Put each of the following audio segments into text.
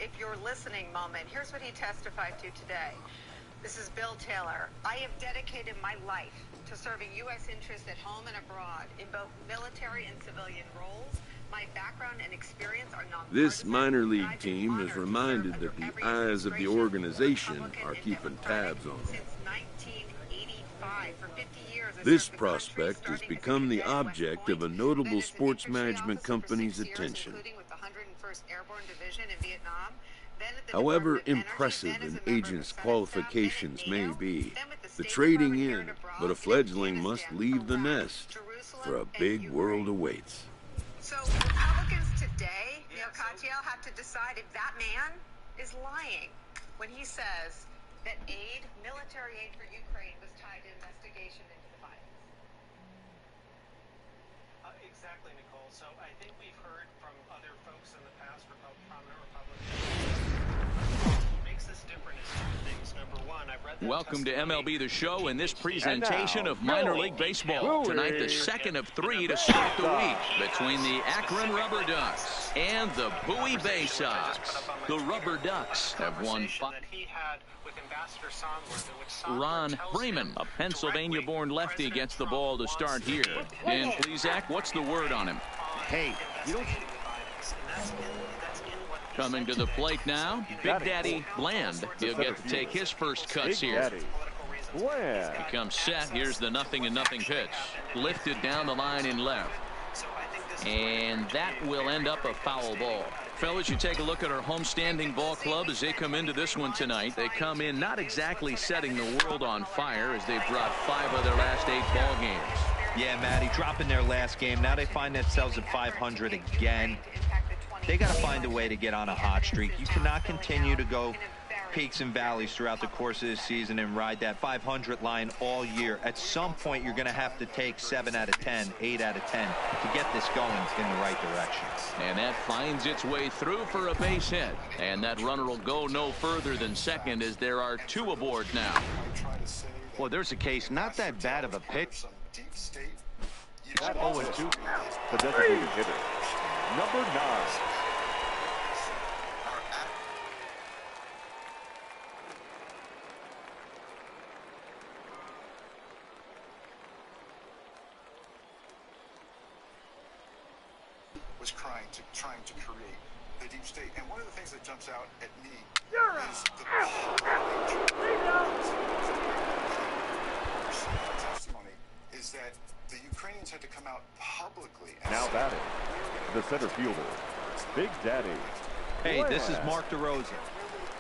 If you're listening moment, here's what he testified to today. This is Bill Taylor. I have dedicated my life to serving U.S. interests at home and abroad in both military and civilian roles. My background and experience are nonpartisan. This minor league team is reminded that the eyes of the organization are keeping tabs on them. Since 1985, for 50 years, This prospect has become the object of a notable sports management company's attention. However impressive an agent's qualifications may be, the trading in but a fledgling must leave the nest, for a big world awaits. So Republicans today, Neil, have to decide if that man is lying when he says that military aid for Ukraine was tied to investigation into the violence. Exactly, Nicole. So I think we've heard from other folks in the past, prominent Republicans. What makes this different is two things. Number one, I've read that Welcome to MLB The Show in this presentation of minor league baseball. Tonight, the second of three to start the week between the Akron Rubber Ducks and the Bowie Bay Sox. The Rubber Ducks have won 5. Ron Freeman, a Pennsylvania-born lefty, gets the ball to start here. Dan Plesac, what's the word on him? Hey, you don't... Coming to the plate now, Big Daddy Bland. He'll get to take his first cuts here. He comes set. Here's the 0-0 pitch. Lifted down the line in left. And that will end up a foul ball. Fellas, you take a look at our homestanding ball club as they come into this one tonight. They come in not exactly setting the world on fire as they've dropped 5 of their last 8 ball games. Yeah, Matty, dropping their last game. Now they find themselves at 500 again. They got to find a way to get on a hot streak. You cannot continue to go peaks and valleys throughout the course of this season and ride that 500 line all year. At some point, you're going to have to take 7 out of 10, 8 out of 10 to get this going in the right direction. And that finds its way through for a base hit. And that runner will go no further than second as there are 2 aboard now. Well, there's a case. Not that bad of a pitch. That 0-2. The designated hitter. Number 9. Was trying to create the deep state, and one of the things that jumps out at me is the testimony is that the Ukrainians had to come out publicly. Now batting, the center fielder, Big Daddy. Hey, this is Mark DeRosa.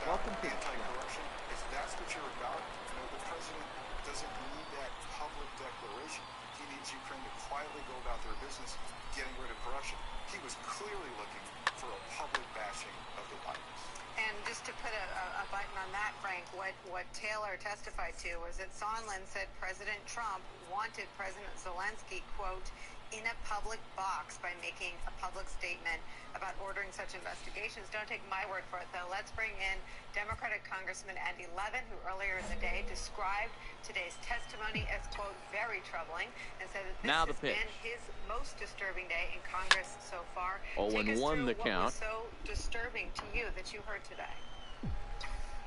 Welcome to anti-corruption. If that's what you're about, the president doesn't need that public declaration. He needs Ukraine to quietly go about their business, getting rid of corruption. He was clearly looking for a public bashing of the White House. And just to put a button on that, Frank, what Taylor testified to was that Sondland said President Trump wanted President Zelensky, quote, in a public box by making a public statement about ordering such investigations. Don't take my word for it, though. Let's bring in Democratic Congressman Andy Levin, who earlier in the day described today's testimony as, quote, very troubling, and said that this has been his most disturbing day in Congress so far. 0-1 the count. What was so disturbing to you that you heard today?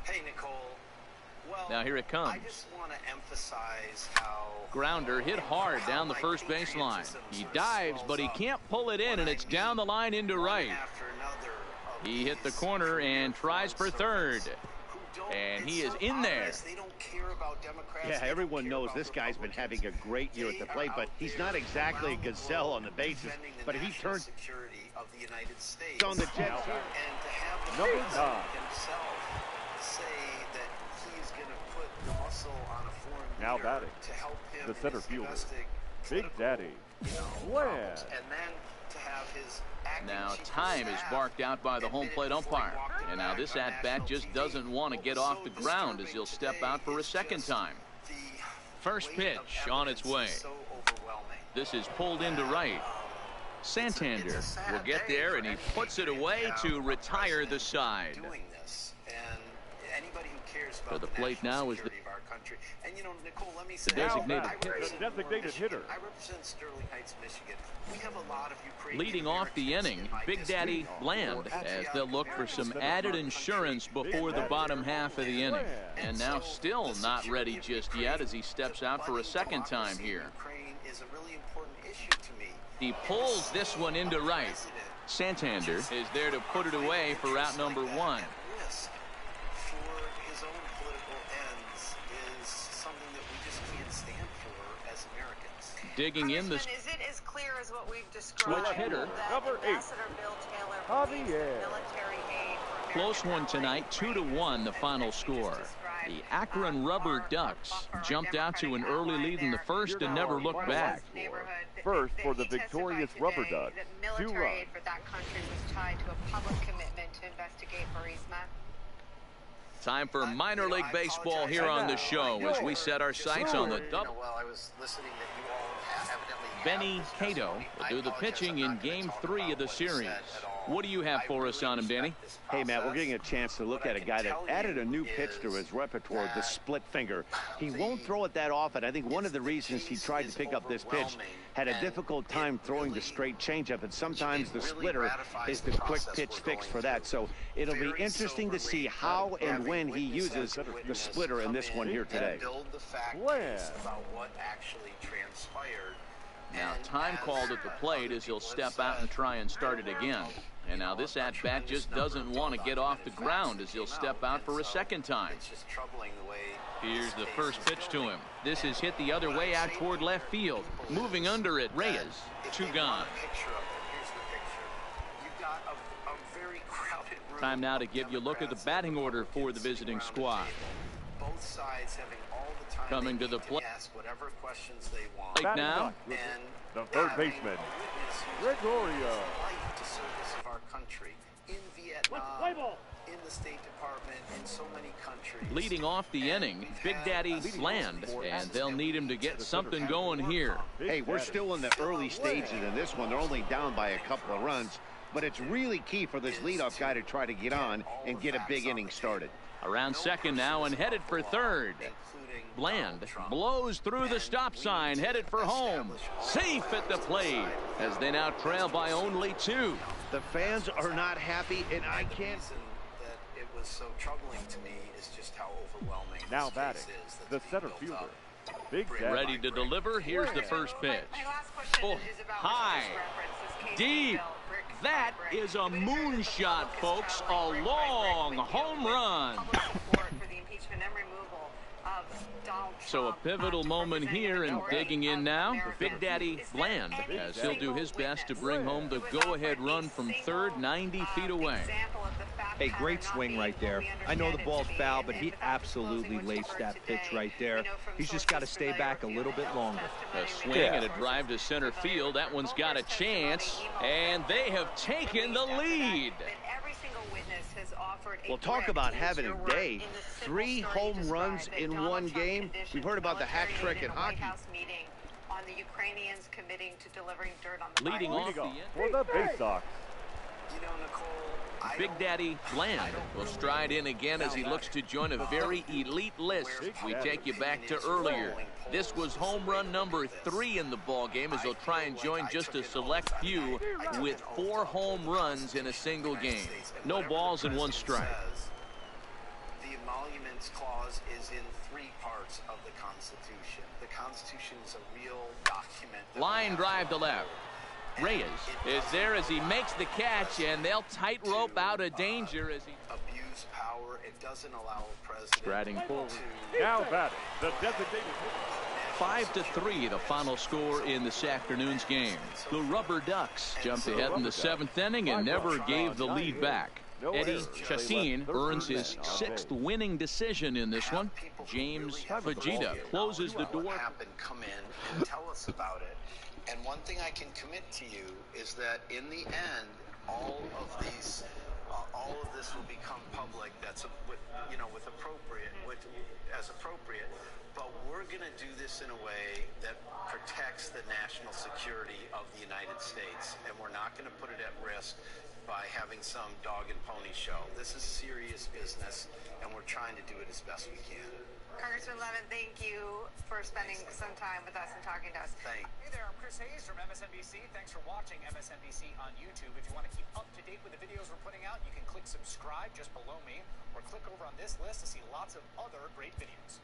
Hey, Nicole. Well, now here it comes. I just want to emphasize how grounder hit hard down the first baseline. He dives, but he can't pull it in, and it's down the line into right. He hit the corner and tries for third. And he is in there. Yeah, everyone knows this guy's been having a great year at the plate, but he's not exactly a gazelle on the bases. But he turns on the Jets. Number 9. Now batting, the center fielder, Big Daddy. Now time is barked out by the home plate umpire. And now this at-bat just doesn't want to get off the ground as he'll step out for a second time. First pitch on its way. This is pulled into right. Santander will get there, and he puts it away to retire the side. anybody who cares about the plate now is the of our country. And you know, Nicole, let me say, designated hitter. I represent Sterling Heights, Michigan. We have a lot of Ukrainian leading off the inning, Big Daddy Bland, as they'll look for some added insurance before the bottom half of the inning. And now still not ready just yet as he steps out for a second time here. Ukraine is a really important issue to me. He pulls this one into right. Santander is there to put it away for out number 1. Risk for his own political ends is something that we just can't stand for as Americans. Digging in the Is it as clear as what we've described? switch hitter. Number 8. Ambassador Bill Taylor believes that military aid for Close one tonight, 2-1 the final score. The Akron Rubber Ducks jumped out to an early lead in the first and never looked back. First for the victorious Rubber Ducks, 2 military runs. aid for that country was tied to a public commitment to investigate Burisma. Time for minor league baseball here on the show as we set our sights on the double. Well, I was listening that you all evidently Benny Cato will do the pitching in Game 3 of the series. What do you have for us on him, Danny? Hey, Matt, we're getting a chance to look at a guy that added a new pitch to his repertoire, the split finger. He won't throw it that often. I think one of the reasons he tried to pick up this pitch had a difficult time throwing the straight changeup, and sometimes the splitter is the quick pitch fix for that. So it'll be interesting to see how and when he uses the splitter in this one here today. Build the fact about what actually transpired. Now, time called at the plate as he'll step out and try and start it again. And now this at-bat just doesn't want to get off the ground as he'll step out for a second time. It's just troubling the way. Here's the first pitch to him. This is hit the other way out toward left field. Moving under it, Reyes. 2 gone. Time now to give you a look at the batting order for the visiting squad. Both sides having all the time coming to the plate. Ask whatever questions they want. Right now, the third baseman, Gregorio. To service of our country in Vietnam, in the State Department, in so many countries. Leading off the inning, Big Daddy Bland, and they'll need him to get something going here. Hey, we're still in the early stages in this one. They're only down by a couple of runs, but it's really key for this leadoff guy to try to get on and get a big inning started. Around second now and headed for third. Bland blows through the stop sign, headed for home. Safe at the plate as they now trail by only 2. The fans are not happy, and I can't. That it was so troubling to me is just how overwhelming. Now batting, the center fielder, Big Daddy. Ready to deliver. Here's the first pitch. Oh, high, deep. That is a moonshot, folks. A long home run. So a pivotal moment here, and digging in now, Big Daddy Bland, as he'll do his best to bring home the go-ahead run from third, 90 feet away. Hey, great swing right there. I know the ball's foul, but he absolutely laced that pitch right there. He's just got to stay back a little bit longer. A swing and a drive to center field. That one's got a chance, and they have taken the lead. Well, talk about having a day. 3 home runs in one game. We've heard about the hat trick in hockey. Leading off the end for the Bay Sox. You know, Nicole, Big Daddy Bland will stride in again as he looks to join a very elite list. We take you back to earlier. This was home run number 3 in the ball game as he'll try and join just a select few with 4 home runs in a single game. No balls and 1 strike. The emoluments clause is in 3 parts of the Constitution. The Constitution is a real document. Line drive to left. Reyes is there as he makes the catch, and they'll tightrope out of danger as he abuse power. It doesn't allow a president striding forward. Now batting, the designated 5-3 the final score in this afternoon's game. The Rubber Ducks jumped ahead in the 7th inning and never gave the lead back. Eddie Chassin earns his 6th winning decision in this one. James Fajita closes the door. Come in and tell us about it. And one thing I can commit to you is that in the end, all of this will become public. That's with appropriate, as appropriate. But we're going to do this in a way that protects the national security of the United States, and we're not going to put it at risk by having some dog and pony show. This is serious business, and we're trying to do it as best we can. Congressman Levin, thank you for spending some time with us and talking to us. Thank you. Hey there, I'm Chris Hayes from MSNBC. Thanks for watching MSNBC on YouTube. If you want to keep up to date with the videos we're putting out, you can click subscribe just below me, or click over on this list to see lots of other great videos.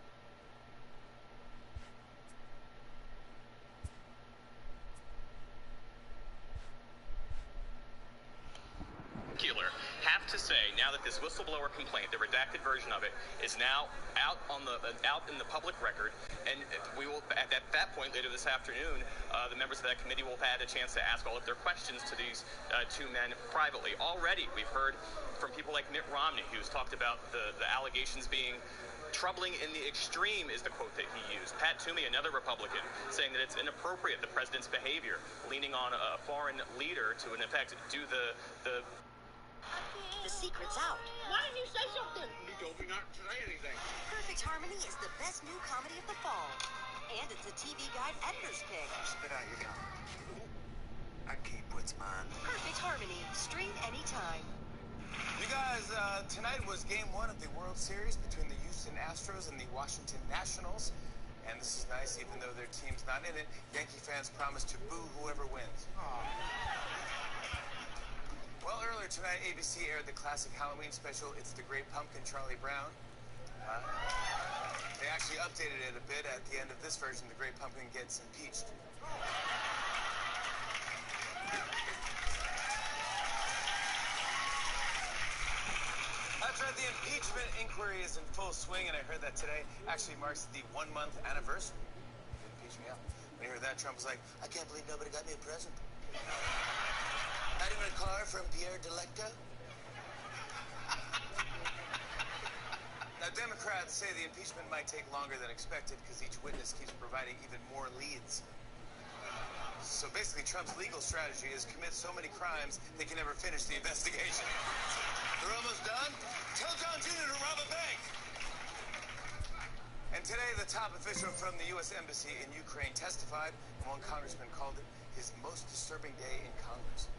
Have to say, now that this whistleblower complaint, the redacted version of it, is now out in the public record, and we will at that point later this afternoon, the members of that committee will have had a chance to ask all of their questions to these two men privately. Already, we've heard from people like Mitt Romney, who's talked about the allegations being troubling in the extreme, is the quote that he used. Pat Toomey, another Republican, saying that it's inappropriate, the president's behavior, leaning on a foreign leader to, in effect, do the The secret's out. Why didn't you say something? You told me not to say anything. Perfect Harmony is the best new comedy of the fall. And it's a TV Guide editor's pick. Spit out your gum. I keep what's mine. Perfect Harmony. Stream anytime. You guys, tonight was game 1 of the World Series between the Houston Astros and the Washington Nationals. And this is nice, even though their team's not in it. Yankee fans promise to boo whoever wins. Well, earlier tonight, ABC aired the classic Halloween special, It's the Great Pumpkin, Charlie Brown. They actually updated it a bit. At the end of this version, the Great Pumpkin gets impeached. That's right, the impeachment inquiry is in full swing, and I heard that today actually marks the 1-month anniversary. Impeach me out. When I heard that, Trump was like, I can't believe nobody got me a present. Not even a car from Pierre Delecta? Now, Democrats say the impeachment might take longer than expected because each witness keeps providing even more leads. So basically, Trump's legal strategy is commit so many crimes they can never finish the investigation. They're almost done? Tell John Jr. to rob a bank! And today, the top official from the U.S. Embassy in Ukraine testified, and one congressman called it his most disturbing day in Congress.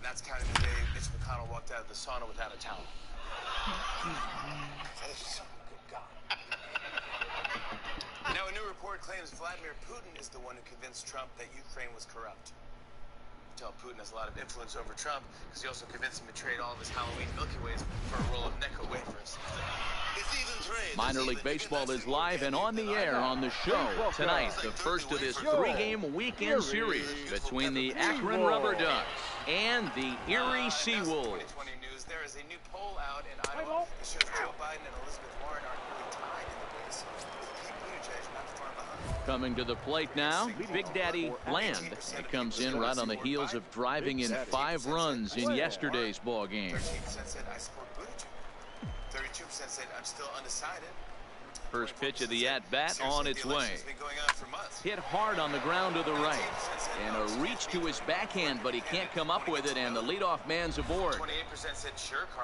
And that's kind of the day Mitch McConnell walked out of the sauna without a towel. Good God. Now, a new report claims Vladimir Putin is the one who convinced Trump that Ukraine was corrupt. You tell Putin has a lot of influence over Trump because he also convinced him to trade all of his Halloween Milky Ways for a roll of Necco wafers. Minor League Baseball is live and on the air on the show tonight. The first of this 3-game weekend series between the Akron Rubber Ducks and the Erie Seawolves. There is a new poll out in Iowa that shows Joe Biden and Elizabeth Warren are nearly tied in the race. Pete Buttigieg not far behind. Coming to the plate now, Big Daddy Bland. He comes in right on the heels of driving in 5 runs in yesterday's ball game. 13% said I support Buttigieg. 32% said I'm still undecided. First pitch of the at-bat on its way. Hit hard on the ground to the right. And a reach to his backhand, but he can't come up with it, and the leadoff man's aboard.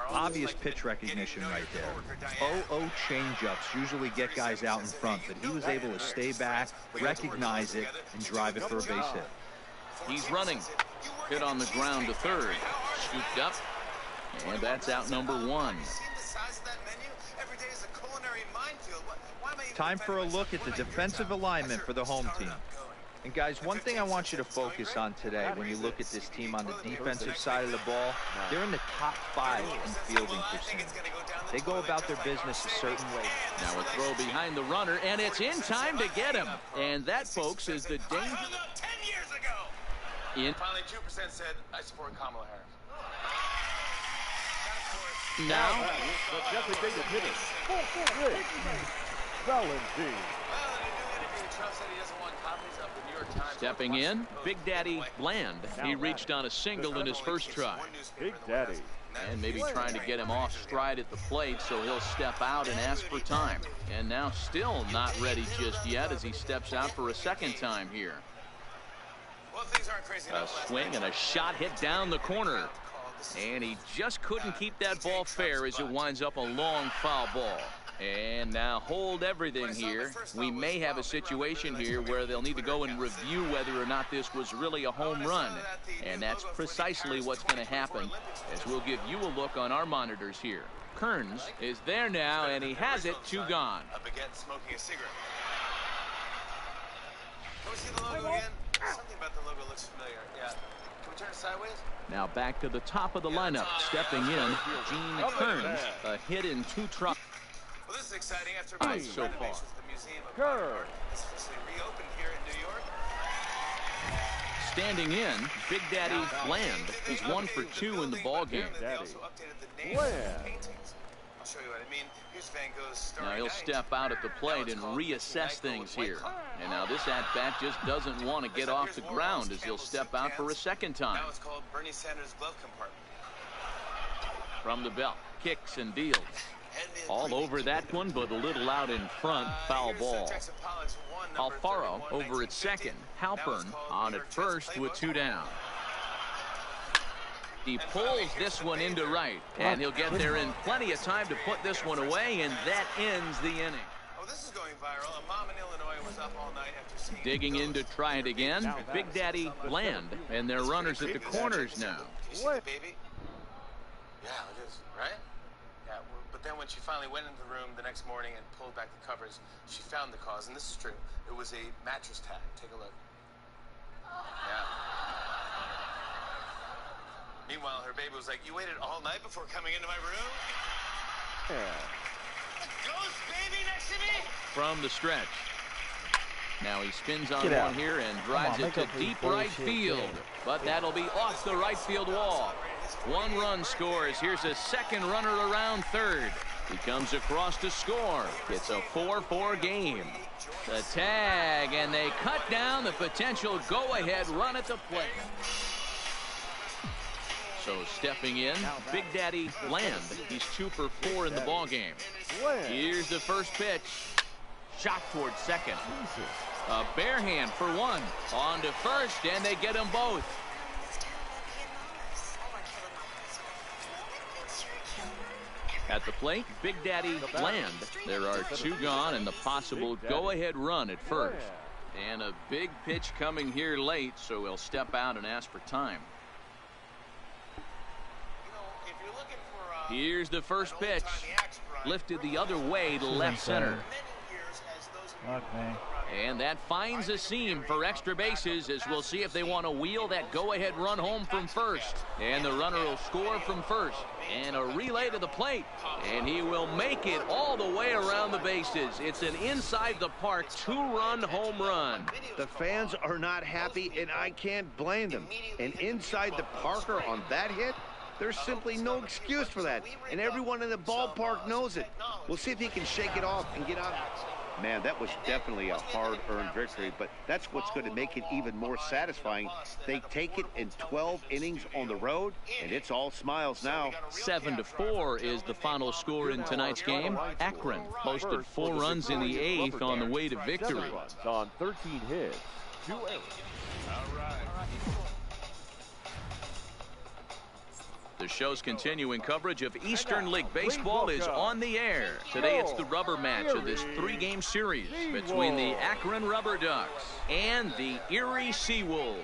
Obvious pitch recognition right there. 0-0 changeups usually get guys out in front, but he was able to stay back, recognize it, and drive it for a base hit. He's running. Hit on the ground to third. Scooped up. And that's out number 1. Time for a look at the defensive alignment for the home team. And guys, one thing I want you to focus on today when you look at this team on the defensive side of the ball, they're in the top 5 in fielding percentage. They go about their business a certain way. Now a throw behind the runner, and it's in time to get him. And that, folks, is the danger. 10 years ago. Finally, 2% said I support Kamala Harris. Now, the designated hitter, Rick Valentine. Stepping in, Big Daddy Bland. He reached on a single in his first try. Big Daddy. And maybe trying to get him off stride at the plate, so he'll step out and ask for time. And now still not ready just yet as he steps out for a second time here. A swing and a shot hit down the corner. And he just couldn't keep that ball fair as it winds up a long foul ball. And now hold everything here. We may have a situation here where they'll need to go and review whether or not this was really a home run. And that's precisely what's going to happen, as we'll give you a look on our monitors here. Kearns is there now, and he has it. 2 gone. A baguette smoking a cigarette. Can we see the logo again? Something about the logo looks familiar. Yeah. Can we turn it sideways? Now back to the top of the lineup. Stepping in, Gene Kearns. A hit in 2 trucks. Well, this is exciting after So far. the Museum of Modern Art is officially reopened here in New York. Standing in, Big Daddy Bland is 1 for 2 in the ball game. They also updated the names of the paintings. I'll show you what I mean. Here's Van Gogh's Starry Now he'll Night. step out at the plate and reassess things here. And now this at-bat just doesn't want to get off the ground as he'll step out for a second time. Now it's called Bernie Sanders' glove compartment. From the belt, kicks and deals. All over that one, but a little out in front. Foul ball. Alfaro over at second. Halpern on at first with 2 down. He pulls this one into right, and he'll get there in plenty of time to put this one away, and that ends the inning. Oh, this is going viral. A mom in Illinois was up all night after seeing Digging in to try it again, Big Daddy Bland, and their runners at the corners now. Can you see the baby? Yeah, it is, right? Yeah, but then when she finally went into the room the next morning and pulled back the covers, she found the cause, and this is true. It was a mattress tag. Take a look. Yeah. Meanwhile, her baby was like, "You waited all night before coming into my room?" Ghost baby next to me? From the stretch. Now he spins on one here and drives it to deep right field. But that'll be off the right field wall. 1 run scores. Here's a second runner around third. He comes across to score. It's a 4-4 game. The tag, and they cut down the potential go-ahead run at the plate. So stepping in, Big Daddy Bland. He's 2 for 4 in the ball game. Here's the first pitch. Shot towards second. A bare hand for 1. On to first, and they get them both. At the plate, Big Daddy Bland. There are 2 gone and the possible go-ahead run at first. And a big pitch coming here late, so he'll step out and ask for time. Here's the first pitch. Lifted the other way to left center. And that finds a seam for extra bases, as we'll see if they want to wheel that go-ahead run home from first. And the runner will score from first. And a relay to the plate. And he will make it all the way around the bases. It's an inside-the-park 2-run home run. The fans are not happy, and I can't blame them. And inside the Parker on that hit? There's simply no excuse for that, and everyone in the ballpark knows it. We'll see if he can shake it off and get out. Man, that was definitely a hard-earned victory, but that's what's going to make it even more satisfying. They take it in 12 innings on the road, and it's all smiles now. 7-4 is the final score in tonight's game. Akron posted 4 runs in the 8th on the way to victory. On 13 hits, 2 errors. All right. The show's continuing coverage of Eastern League Baseball is on the air. Today it's the rubber match of this 3-game series between the Akron Rubber Ducks and the Erie Seawolves.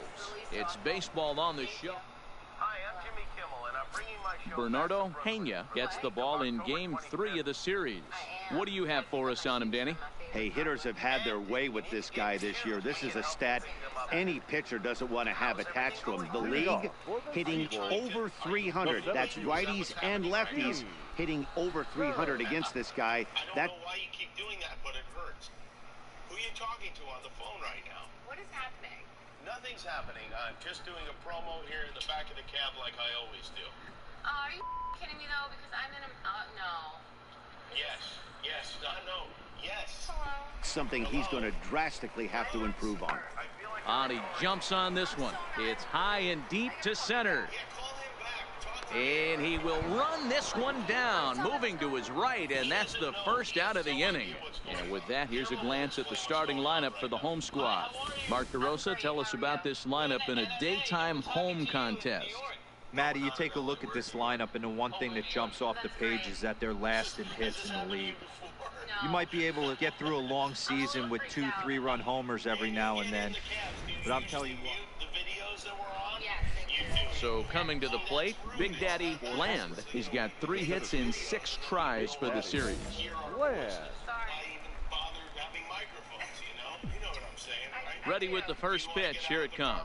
It's baseball on the show. Hi, I'm Jimmy Kimmel, and I'm bringing my show. Bernardo Pena gets the ball in Game 3 of the series. What do you have for us on him, Danny? Hey, hitters have had their way with this guy this year. This is a stat any pitcher doesn't want to have attached to him. The league hitting over 300. That's righties and lefties hitting over 300 against this guy. I don't know why you keep doing that, but it hurts. Who are you talking to on the phone right now? What is happening? Nothing's happening. I'm just doing a promo here in the back of the cab like I always do. Are you kidding me, though? Because I'm in a... no. Yes. No. Yes. Hello? Something he's going to drastically have to improve on. And he jumps on this one. It's high and deep to center. And he will run this one down, moving to his right, and that's the first out of the inning. And with that, here's a glance at the starting lineup for the home squad. Mark DeRosa, tell us about this lineup in a daytime home contest. Matty, you take a look at this lineup, and the one thing that jumps off the page is that they're last in hits in the league. You might be able to get through a long season with 2 3-run homers every now and then, but I'm telling you what. So coming to the plate, Big Daddy Bland. He's got 3 hits in 6 tries for the series. Ready with the first pitch. Here it comes.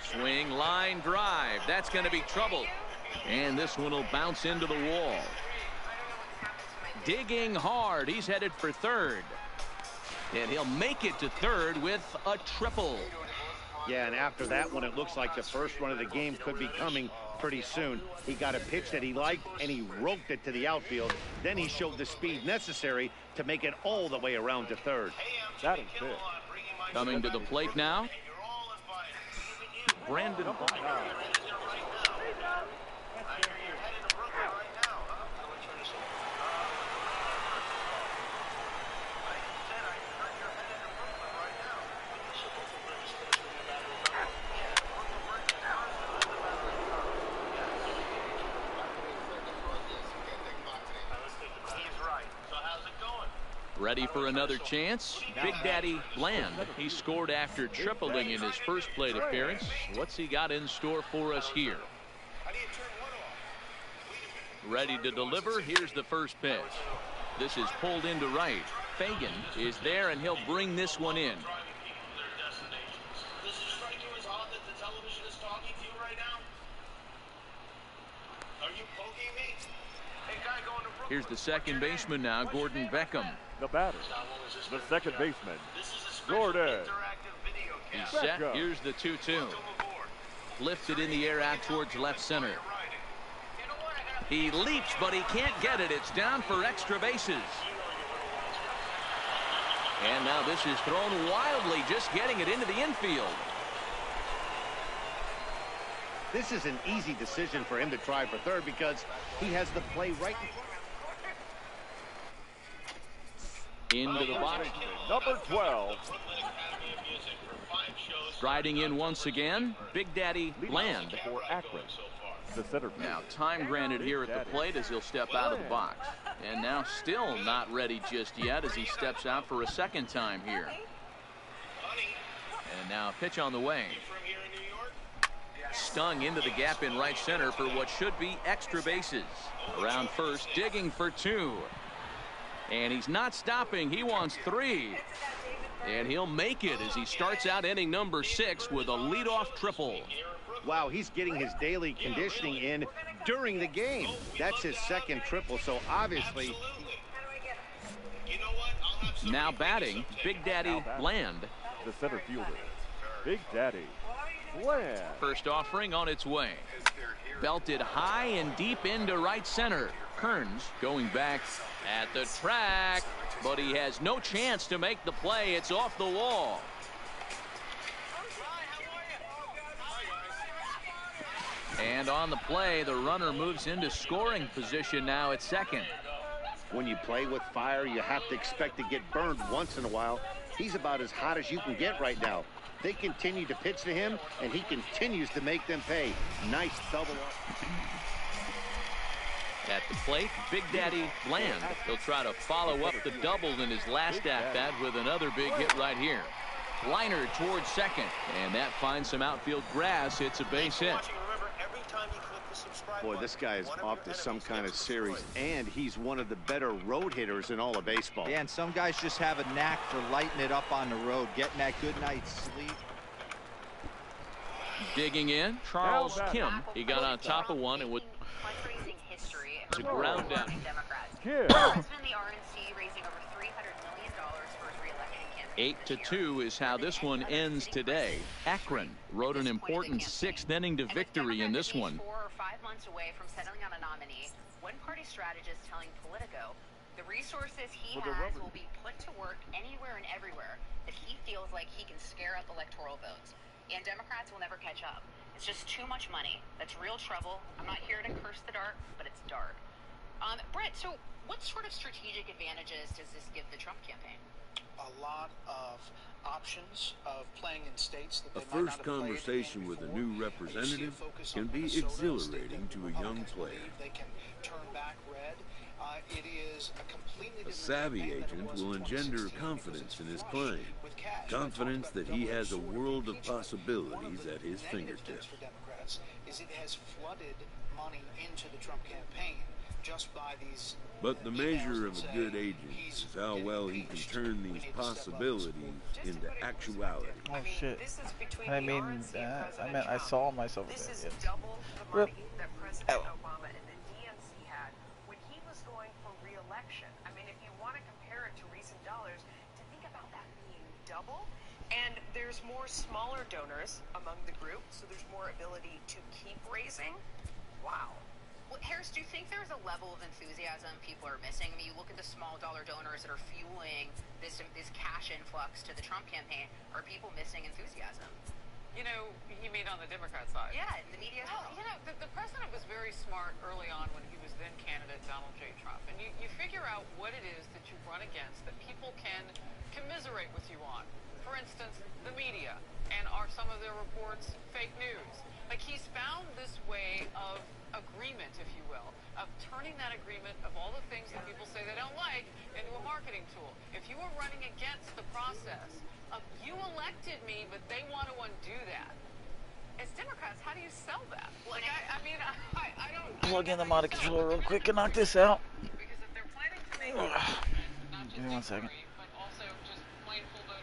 Swing, line, drive. That's going to be trouble. And this one will bounce into the wall. Digging hard. He's headed for third. And he'll make it to third with a triple. Yeah, and after that one, it looks like the first run of the game could be coming pretty soon. He got a pitch that he liked, and he roped it to the outfield. Then he showed the speed necessary to make it all the way around to third. That is big. Coming to the plate now, Brandon. Ready for another chance. Big Daddy Bland. He scored after tripling in his first plate appearance. What's he got in store for us here? Ready to deliver. Here's the first pitch. This is pulled into right. Fagan is there, and he'll bring this one in. Here's the second baseman now, Gordon Beckham. The batter, the second baseman, Gordon. He's set. Here's the 2-2. Lifted in the air out towards left center. He leaps, but he can't get it. It's down for extra bases. And now this is thrown wildly, just getting it into the infield. This is an easy decision for him to try for third because he has the play right in front. Into the box. Number 12. Striding in once again, Big Daddy Bland. For Akron, the center field. Now time granted here at the plate as he'll step out of the box. And now still not ready just yet as he steps out for a second time here. And now a pitch on the way. Stung into the gap in right center for what should be extra bases. Around first, digging for 2. And he's not stopping. He wants 3. And he'll make it as he starts out inning number 6 with a leadoff triple. Wow, he's getting his daily conditioning in during the game. That's his second triple, so obviously. Now batting, Big Daddy Bland. The center fielder, Big Daddy Bland. First offering on its way. Belted high and deep into right center. Kearns going back at the track, but he has no chance to make the play. It's off the wall. And on the play, the runner moves into scoring position now at second. When you play with fire, you have to expect to get burned once in a while. He's about as hot as you can get right now. They continue to pitch to him, and he continues to make them pay. Nice double up. At the plate, Big Daddy Bland. He'll try to follow up the double in his last at-bat with another big hit right here. Liner towards second, and that finds some outfield grass. It's a base hit. Boy, this guy is off to some kind of series, and he's one of the better road hitters in all of baseball. Yeah, and some guys just have a knack for lighting it up on the road, getting that good night's sleep. Digging in, Charles Kim. He got on top of one and would. To ground down. Yeah. 8-2 is how this one ends today. Akron rode an important 6th inning to victory in this one. 4 or 5 months away from settling on a nominee, one party strategist telling Politico the resources he has will be put to work anywhere and everywhere that he feels like he can scare up electoral votes. And Democrats will never catch up. It's just too much money. That's real trouble. I'm not here to curse the dark, but it's dark. Brett, so what sort of strategic advantages does this give the Trump campaign? a lot of options of playing in states that A they might not first have played conversation in with a before. new You see a representative focus can on be Minnesota, a state exhilarating that to the a young Republicans player. believe they can turn back red. It is a completely A different savvy campaign than it agent was will in engender 2016 confidence because in it's his flush claim, with cash. confidence that he has a world of One possibilities of at his the negative fingertips. things for Democrats is it has flooded money into the Trump campaign just by these But the measure of a good say agent is how well he can turn these possibilities into actuality. Oh shit. This is between I the mean, RNC and President I meant I Trump. saw myself This as is that. double the money that President Obama and the DNC had when he was going for re-election. I mean, if you want to compare it to recent dollars, to think about that being double, and there's more smaller donors among the group, so there's more ability to keep raising. Wow. Well, Harris, do you think there's a level of enthusiasm people are missing? I mean, you look at the small dollar donors that are fueling this cash influx to the Trump campaign. Are people missing enthusiasm? You know, you mean on the Democrat side? Yeah, in the media as well. You know, the president was very smart early on when he was then candidate Donald J. Trump. And you figure out what it is that you run against that people can commiserate with you on. For instance, the media. And are some of their reports fake news? Like, he's found this way of agreement, if you will, of turning that agreement of all the things that people say they don't like into a marketing tool. If you were running against the process of, you elected me, but they want to undo that. As Democrats, how do you sell that? Like, I mean, I don't... Plug in the modded controller real quick and knock this out. Because if they're planning to make Give me 1 second. but also just plain full voting.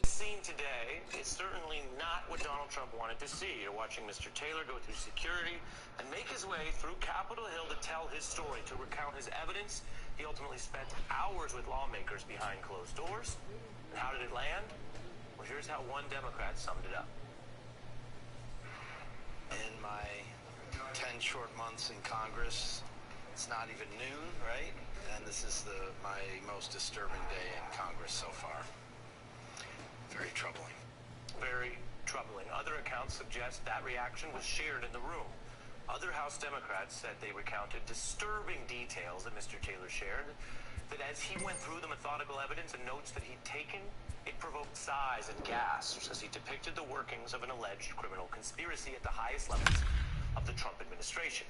Scene today is certainly not what Donald Trump wanted to see. You're watching Mr. Taylor go through security and make his way through Capitol Hill to tell his story, to recount his evidence. He ultimately spent hours with lawmakers behind closed doors. And how did it land? Well, here's how one Democrat summed it up. In my 10 short months in Congress, it's not even noon, right? And this is my most disturbing day in Congress so far. Very troubling. Very troubling. Other accounts suggest that reaction was shared in the room. Other House Democrats said they recounted disturbing details that Mr. Taylor shared. that as he went through the methodical evidence and notes that he'd taken, it provoked sighs and gasps as he depicted the workings of an alleged criminal conspiracy at the highest levels of the Trump administration.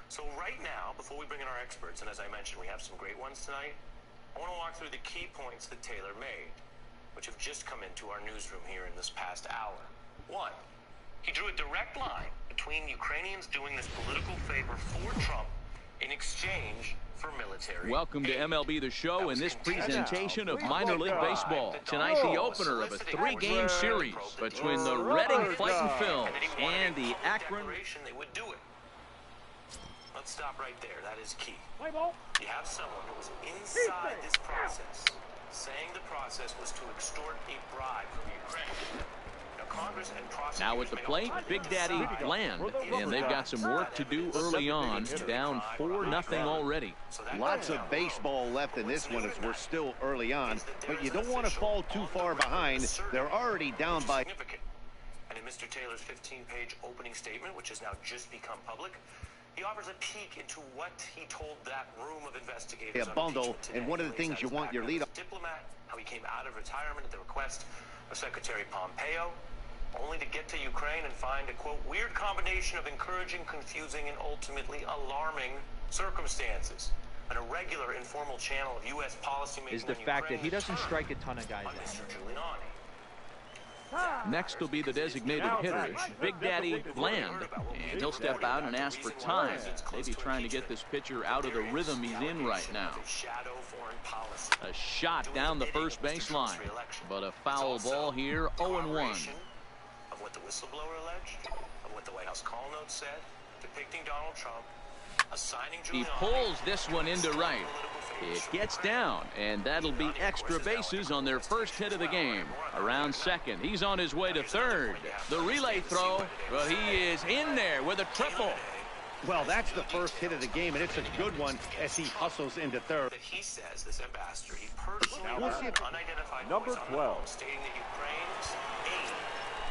So right now, before we bring in our experts, and as I mentioned, we have some great ones tonight, I want to walk through the key points that Taylor made, which have just come into our newsroom here in this past hour. One, he drew a direct line between Ukrainians doing this political favor for Trump in exchange for military. Welcome to MLB The Show in this presentation of minor league baseball. Tonight, the opener of a 3-game series between the Reading Fightin' Phils and the Akron. They would do it. Let's stop right there. That is key. You have someone who was inside this process saying the process was to extort a bribe from Ukraine. Congress and prosecutors now at the plate, Big Daddy Bland, and they've got some work to do early on, down 4-0 already. Lots of baseball left in this one as we're still early on, but you don't want to fall too far behind. They're already down by. And in Mr. Taylor's 15-page opening statement, which has now just become public, he offers a peek into what he told that room of investigators. A bundle, and one of the things you want your lead diplomat, how he came out of retirement at the request of Secretary Pompeo, only to get to Ukraine and find a, quote, weird combination of encouraging, confusing, and ultimately alarming circumstances. An irregular, informal channel of U.S. policymaking is the fact that he doesn't strike a ton of guys out. Next will be the designated hitter, Big Daddy Bland, and he'll step out and ask for time, maybe trying to get this pitcher out of the rhythm he's in right now. A shot down the first baseline, but a foul ball here, 0-1. Of what the whistleblower alleged, of what the White House call note said, depicting Donald Trump, assigning Giuliani. He pulls this one into right. It gets down, and that'll be extra bases on their first hit of the game. Around second, he's on his way to third. The relay throw, but he is in there with a triple. Well, that's the first hit of the game, and it's a good one as he hustles into third. He says, this ambassador, he personally Now, we'll see unidentified number 12, stating that Ukraine's aid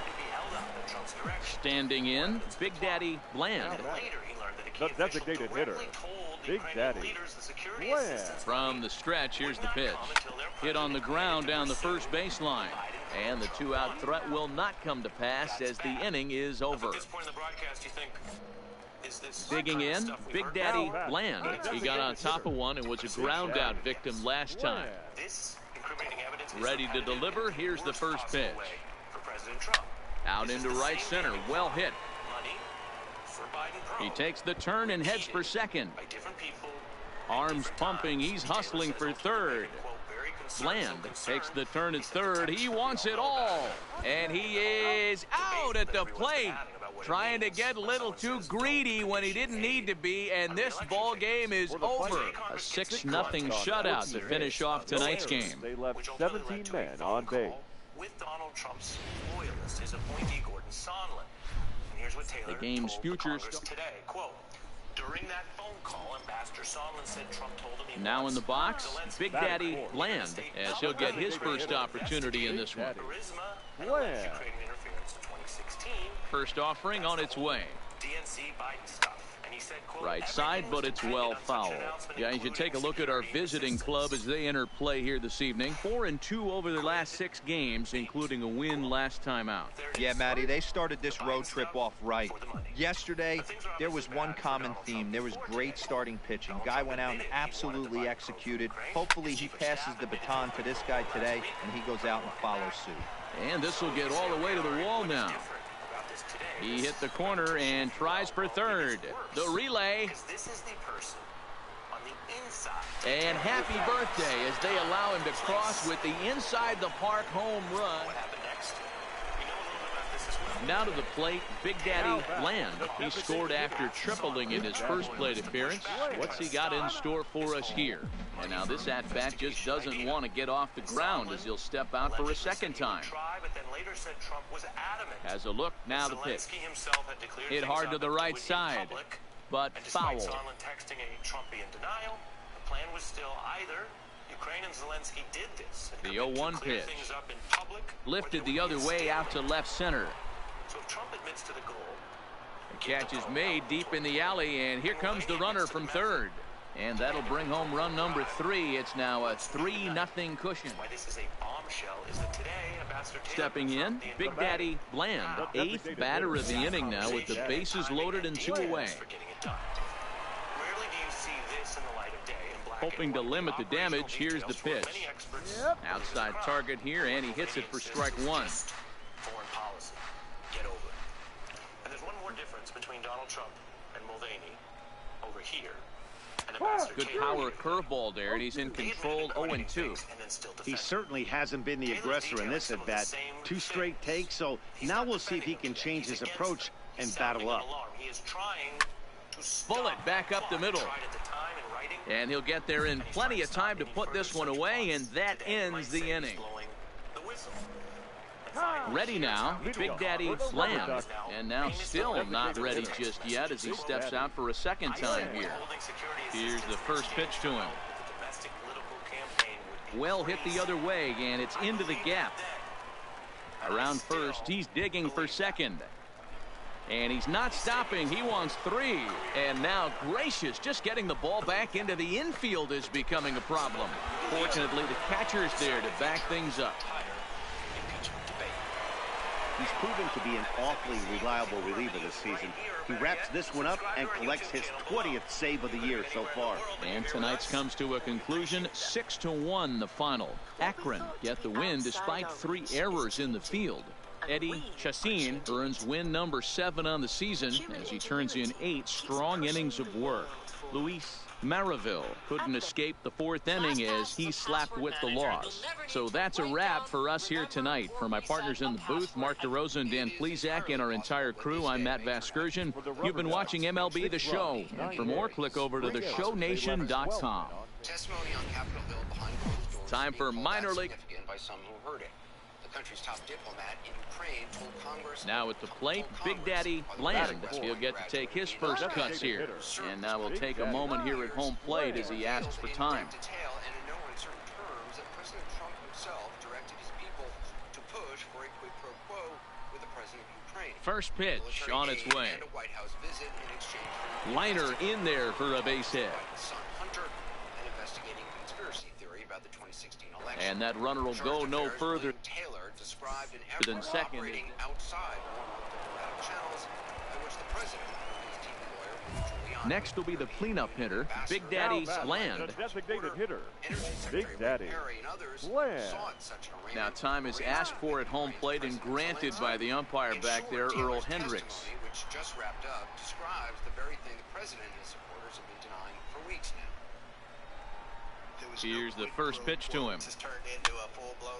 would be held up in Trump's direction. Standing in, Big Daddy Bland. Later, he learned that the designated hitter, Big Daddy Bland. From the stretch, here's the pitch. Hit on the ground down the first baseline. And the two-out threat will not come to pass as the inning is over. At this point in the broadcast, you think, is this digging in, Big Daddy Bland. He got on top of one and was a ground-out victim last time. Ready to deliver, here's the first pitch. Out into right center, well hit. He takes the turn and heads for second. Arms pumping, he's hustling for third. Bland takes the turn at third. He wants it all. And he is out at the plate. Trying to get a little too greedy when he didn't need to be, and this ball game is over. A 6-0 shutout to finish off tonight's game. They left 17 men on base. With Donald Trump's loyalist, his appointee Gordon Sondland. And here's what Taylor the game's told future Congress today. Quote, during that phone call, Ambassador Sondland said Trump told him he now in the box, Big Daddy Bland, as he'll get his first opportunity in this one. Bland. First offering on its way. Right side, but it's well fouled. Guys, you take a look at our visiting club as they enter play here this evening. 4-2 over their last 6 games, including a win last time out. Yeah, Matty, they started this road trip off right. Yesterday, there was one common theme. There was great starting pitching. Guy went out and absolutely executed. Hopefully, he passes the baton to this guy today, and he goes out and follows suit. And this will get all the way to the wall now. He hit the corner and tries for third. The relay. And happy birthday as they allow him to cross with the inside the park home run. Now to the plate, Big Daddy Bland. He scored after tripling in his first plate appearance. What's he got in store for us here? And now this at-bat just doesn't want to get off the ground as he'll step out for a second time. Has a look, now the pitch. Hit hard to the right side, but foul. The plan was still either Ukraine and Zelensky did this. The 0-1 pitch. Lifted the other way out to left center. So if Trump admits to the goal, the catch is made deep in the alley, and here comes the runner from third. And that'll bring home run number 3. It's now a 3-0 cushion. Why this is a bombshell is that today, Ambassador Taylor Stepping in, Big Daddy Bland, 8th batter of the inning now with the bases loaded and 2 away. Hoping to limit the damage, here's the pitch. Outside target here, and he hits it for strike 1. Foreign policy. Get over it. And there's one more difference between Donald Trump and Mulvaney over here. Good power curveball there, and he's in control 0-2. He certainly hasn't been the aggressor in this at-bat. 2 straight takes, so now we'll see if he can change his approach and battle up. He is trying to Bullet back up the middle. And he'll get there in plenty of time to put this one away, and that ends the inning. Ready now, Big Daddy Bland, and now still not ready just yet as he steps out for a second time here. Here's the first pitch to him. Well hit the other way, and it's into the gap. Around first, he's digging for second. And he's not stopping. He wants 3. And now Gracious, just getting the ball back into the infield is becoming a problem. Fortunately, the catcher's there to back things up. He's proven to be an awfully reliable reliever this season. He wraps this one up and collects his 20th save of the year so far. And tonight's comes to a conclusion, 6-1 the final. Akron get the win despite 3 errors in the field. Eddie Chassin earns win number 7 on the season as he turns in 8 strong innings of work. Luis Maraville couldn't escape the 4th inning as he slapped with the loss. So that's a wrap for us here tonight. For my partners in the booth, Mark DeRosa and Dan Plesac, and our entire crew, I'm Matt Vasgersian. You've been watching MLB The Show. And for more, click over to theshownation.com. Testimony on Capitol Hill behind closed doors. Time for minor league. By some who heard it. The country's top diplomat in Ukraine told Congress. Now at the plate, Big Daddy Bland. He'll get to take his first cuts here. And now we'll take a moment here at home plate as he asks for time. Detail and in no uncertain terms that President Trump himself directed his people to push for a quid pro quo with the president of Ukraine. First pitch on its way. And a White House visit in exchange for Liner in there for a base hit. son Hunter and investigating conspiracy theory about the 2016 election. And that runner will go no further Taylor described an than second. operating outside normal diplomatic channels by which the president and his TV lawyer Giuliani. Next will be the cleanup hitter, Big Daddy Bland. Designated hitter, Big Daddy Bland. Now time is asked for at home plate and granted by the umpire back there, Earl Hendricks. Which just wrapped up describes the very thing the president and his supporters have been denying for weeks now. Here's the first pitch to him.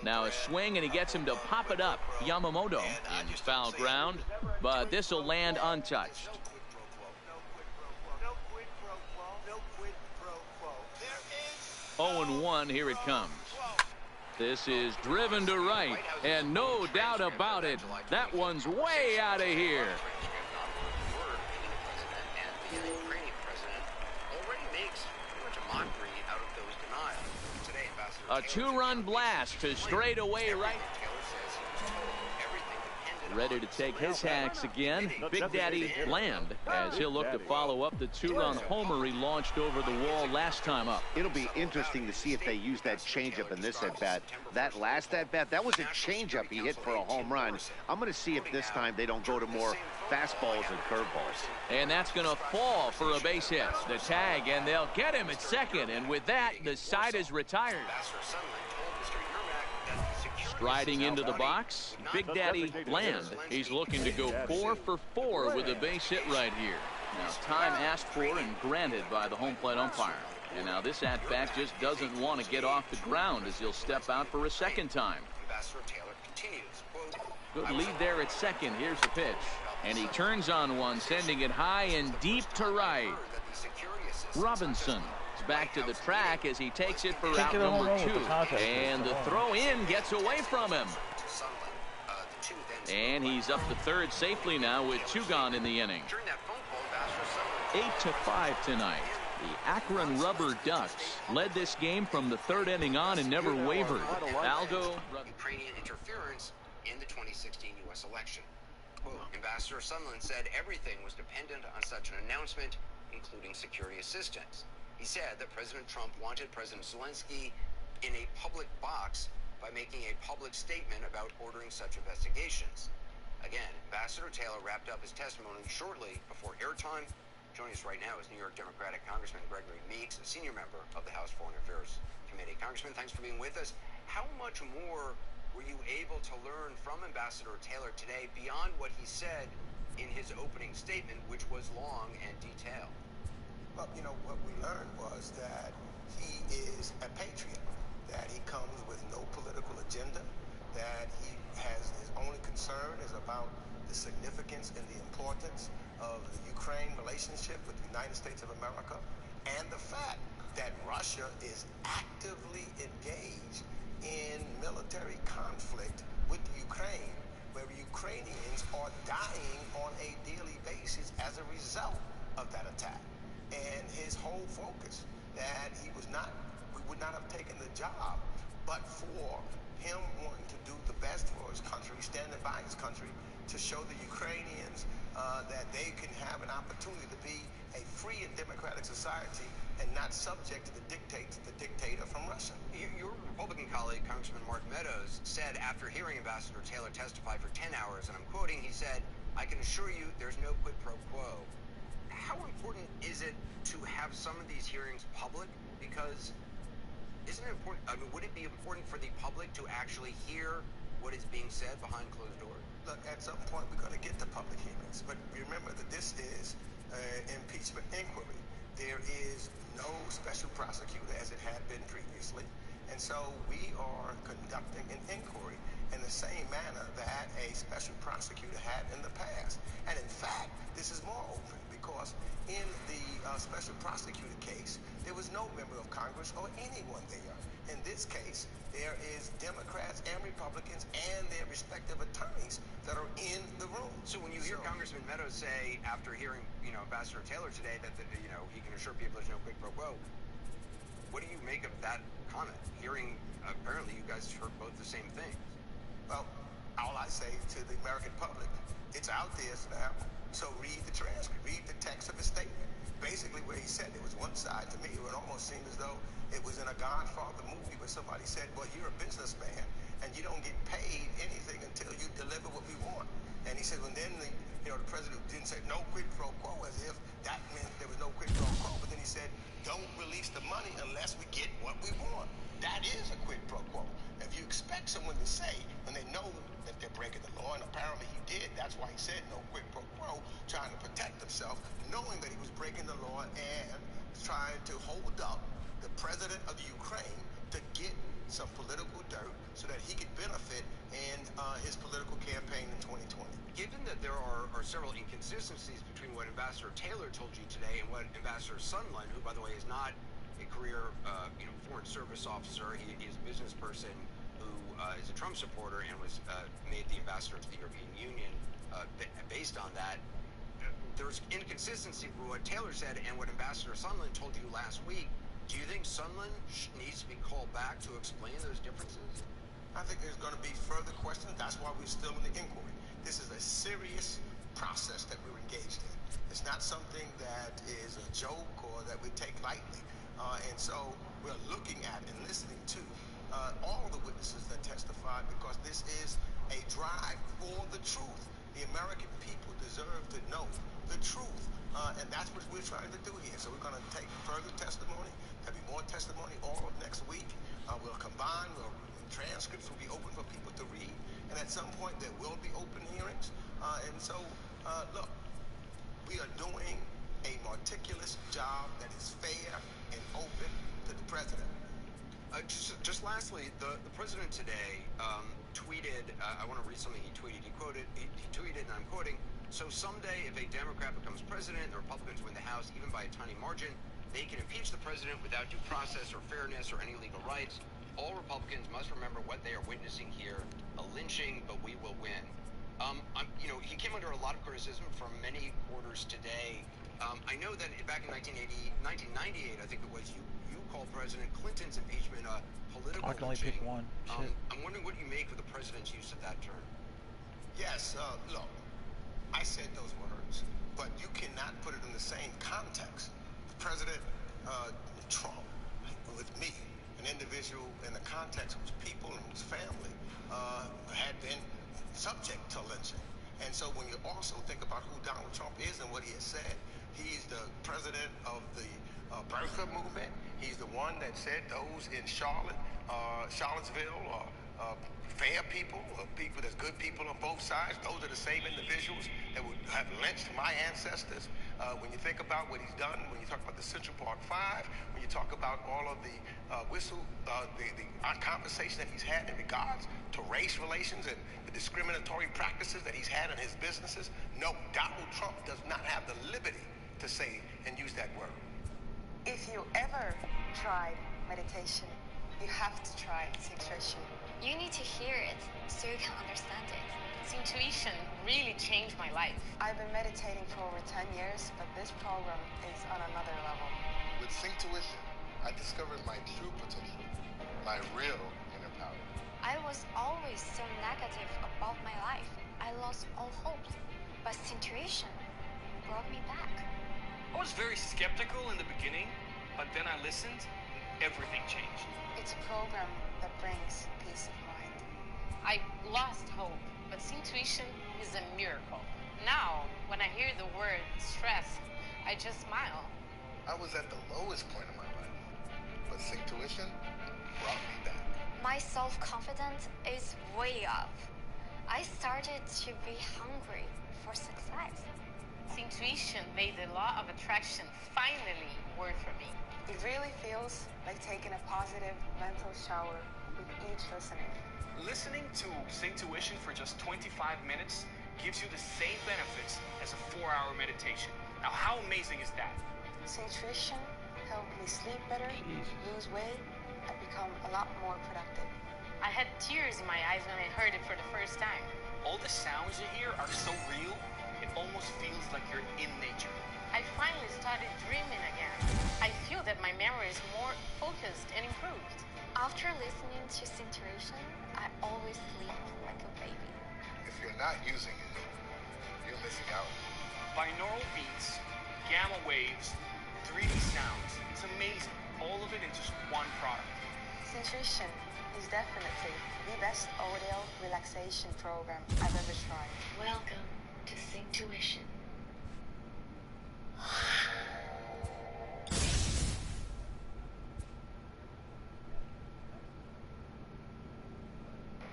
Now a swing, and he gets him to pop it up. Yamamoto in foul ground, but this will land untouched. 0-1, here it comes. This is driven to right, and no doubt about it, that one's way out of here. A 2-run blast to straightaway right. Ready to take his hacks again, Big Daddy Bland, as he'll look to follow up the 2-run homer he launched over the wall last time up. It'll be interesting to see if they use that changeup in this at-bat. That last at-bat, that was a changeup he hit for a home run. I'm going to see if this time they don't go to more fastballs and curveballs. And that's going to fall for a base hit. The tag, and they'll get him at second. And with that, the side is retired. Striding into the box, Big Daddy Bland. He's looking to go 4 for 4 with a base hit right here. Now time asked for and granted by the home plate umpire. And now this at-bat just doesn't want to get off the ground as he'll step out for a second time. Good lead there at second. Here's the pitch. And he turns on one, sending it high and deep to right. Robinson back to the track as he takes it for out number 2. And the throw in gets away from him. And he's up to third safely now with 2 gone in the inning. 8-5 tonight. The Akron Rubber Ducks led this game from the 3rd inning on and never wavered. Aldo. Ukrainian interference in the 2016 U.S. election. Quote, Ambassador Sondland said everything was dependent on such an announcement, including security assistance. He said that President Trump wanted President Zelensky in a public box by making a public statement about ordering such investigations. Again, Ambassador Taylor wrapped up his testimony shortly before airtime. Joining us right now is New York Democratic Congressman Gregory Meeks, a senior member of the House Foreign Affairs Committee. Congressman, thanks for being with us. How much more were you able to learn from Ambassador Taylor today beyond what he said in his opening statement, which was long and detailed? Well, you know, what we learned was that he is a patriot, that he comes with no political agenda, that he has his only concern is about the significance and the importance of the Ukraine relationship with the United States of America, and the fact that Russia is actively engaged in military conflict with Ukraine, where Ukrainians are dying on a daily basis as a result of that attack. And his whole focus that we would not have taken the job, but for him wanting to do the best for his country, standing by his country, to show the Ukrainians that they can have an opportunity to be a free and democratic society and not subject to the dictates of the dictator from Russia. Your Republican colleague, Congressman Mark Meadows, said after hearing Ambassador Taylor testify for 10 hours, and I'm quoting, he said, "I can assure you there's no quid pro quo." How important is it to have some of these hearings public? Because isn't it important, I mean, would it be important for the public to actually hear what is being said behind closed doors? Look, at some point we're going to get to public hearings, but remember that this is an impeachment inquiry. There is no special prosecutor as it had been previously, and so we are conducting an inquiry in the same manner that a special prosecutor had in the past. And in fact, this is more open because in the special prosecutor case, there was no member of Congress or anyone there. In this case, there is Democrats and Republicans and their respective attorneys that are in the room. So when you hear Congressman Meadows say, after hearing, Ambassador Taylor today, that, he can assure people there's no quid pro quo, what do you make of that comment? Hearing, apparently you guys heard both the same thing. Well, all I say to the American public, it's out there now, so read the transcript, read the text of his statement. Basically where he said, there was one side to me, it would almost seem as though it was in a Godfather movie where somebody said, well, you're a businessman and you don't get paid anything until you deliver what we want. And he said, well, then the president didn't say no quid pro quo, as if that meant there was no quid pro quo, but then he said, don't release the money unless we get what we want. That is a quid pro quo. If you expect someone to say, when they know that they're breaking the law, and apparently he did, that's why he said no quid pro quo, trying to protect himself, knowing that he was breaking the law and trying to hold up the president of the Ukraine to get some political dirt so that he could benefit in his political campaign in 2020. Given that there are several inconsistencies between what Ambassador Taylor told you today and what Ambassador Sondland, who, by the way, is not a career, foreign service officer, he is a business person who is a Trump supporter and was made the ambassador to the European Union based on that. There's inconsistency with what Taylor said and what Ambassador Sondland told you last week. Do you think Sondland needs to be called back to explain those differences? I think there's going to be further questions. That's why we're still in the inquiry. This is a serious process that we're engaged in. It's not something that is a joke or that we take lightly. And so we're looking at and listening to all the witnesses that testified, because this is a drive for the truth. The American people deserve to know the truth. And that's what we're trying to do here. So we're going to take further testimony. There'll be more testimony all of next week. We'll combine, transcripts will be open for people to read. And at some point there will be open hearings. And so, look, we are doing a meticulous job that is fair and open to the president. Just lastly, the president today tweeted, I want to read something he tweeted. He tweeted, and I'm quoting, "So someday if a Democrat becomes president, the Republicans win the House, even by a tiny margin, they can impeach the president without due process or fairness or any legal rights. All Republicans must remember what they are witnessing here, a lynching, but we will win." He came under a lot of criticism from many quarters today. I know that back in 1998, I think it was, you called President Clinton's impeachment a political I can only pick one. I'm wondering what you make of the president's use of that term. Yes, look, I said those words, but you cannot put it in the same context. The president Trump with me, an individual in the context whose people and whose family had been subject to lynching. And so when you also think about who Donald Trump is and what he has said, he's the president of the birther movement. He's the one that said those in Charlottesville are fair people, people that's good people on both sides. Those are the same individuals that would have lynched my ancestors. When you think about what he's done, when you talk about the Central Park Five, when you talk about all of the conversation that he's had in regards to race relations and the discriminatory practices that he's had in his businesses, no, Donald Trump does not have the liberty to say and use that word. If you ever tried meditation, you have to try Situation. You need to hear it so you can understand it. Intuition really changed my life. I've been meditating for over 10 years, but this program is on another level. With Tuition, I discovered my true potential, my real inner power. I was always so negative about my life. I lost all hope. But Intuition brought me back. I was very skeptical in the beginning, but then I listened. Everything changed. It's a program that brings peace of mind. I lost hope, but Intuition is a miracle. Now, when I hear the word stress, I just smile. I was at the lowest point in my life, but Tuition brought me back. My self-confidence is way up. I started to be hungry for success. Intuition made the law of attraction finally work for me. It really feels like taking a positive mental shower with each listening. Listening to Tuition for just 25 minutes gives you the same benefits as a 4-hour meditation. Now, how amazing is that? Tuition helped me sleep better, lose weight, and become a lot more productive. I had tears in my eyes when I heard it for the first time. All the sounds you hear are so real, it almost feels like you're in nature. I finally started dreaming again. I feel that my memory is more focused and improved. After listening to Intuition, I always sleep like a baby. If you're not using it, you're missing out. Binaural beats, gamma waves, 3D sounds. It's amazing. All of it in just one product. Intuition is definitely the best audio relaxation program I've ever tried. Welcome to Intuition.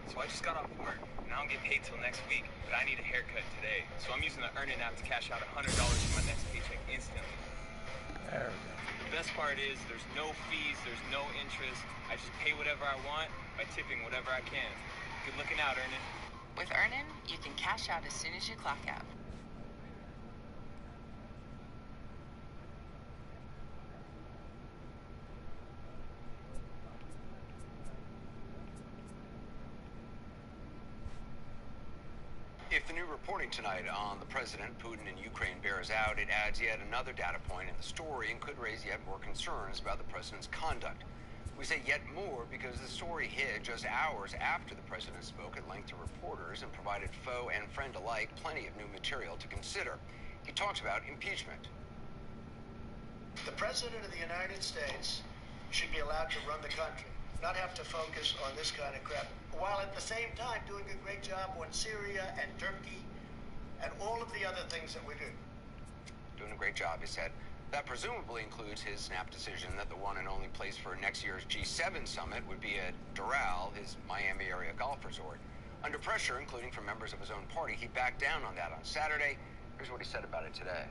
So I just got off work, and I don't get paid till next week, but I need a haircut today. So I'm using the Earnin app to cash out $100 for my next paycheck instantly. There we go. The best part is there's no fees, there's no interest. I just pay whatever I want by tipping whatever I can. Good looking out, Earnin. With Earnin, you can cash out as soon as you clock out. If the new reporting tonight on the president, Putin, and Ukraine bears out, it adds yet another data point in the story and could raise yet more concerns about the president's conduct. We say yet more because the story hit just hours after the president spoke at length to reporters and provided foe and friend alike plenty of new material to consider. He talks about impeachment. The president of the United States should be allowed to run the country, not have to focus on this kind of crap, while at the same time doing a great job on Syria and Turkey and all of the other things that we do. Doing a great job, he said. That presumably includes his snap decision that the one and only place for next year's G7 summit would be at Doral, his Miami area golf resort. Under pressure, including from members of his own party, he backed down on that on Saturday. Here's what he said about it today.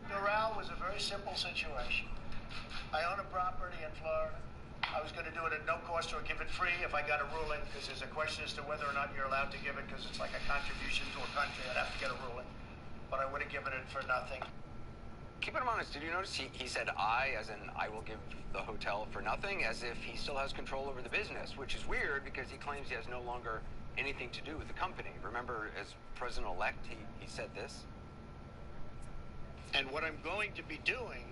Doral was a very simple situation. I own a property in Florida. I was going to do it at no cost or give it free if I got a ruling, because there's a question as to whether or not you're allowed to give it, because it's like a contribution to a country. I'd have to get a ruling. But I would have given it for nothing. Keeping him honest, did you notice he said I, as in I will give the hotel for nothing, as if he still has control over the business, which is weird because he claims he has no longer anything to do with the company. Remember, as president-elect, he said this? And what I'm going to be doing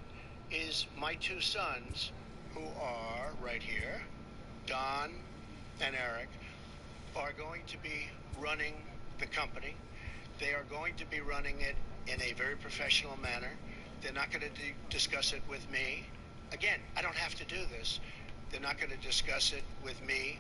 is my two sons, who are right here, Don and Eric, are going to be running the company. They are going to be running it in a very professional manner. They're not going to discuss it with me. Again, I don't have to do this. They're not going to discuss it with me.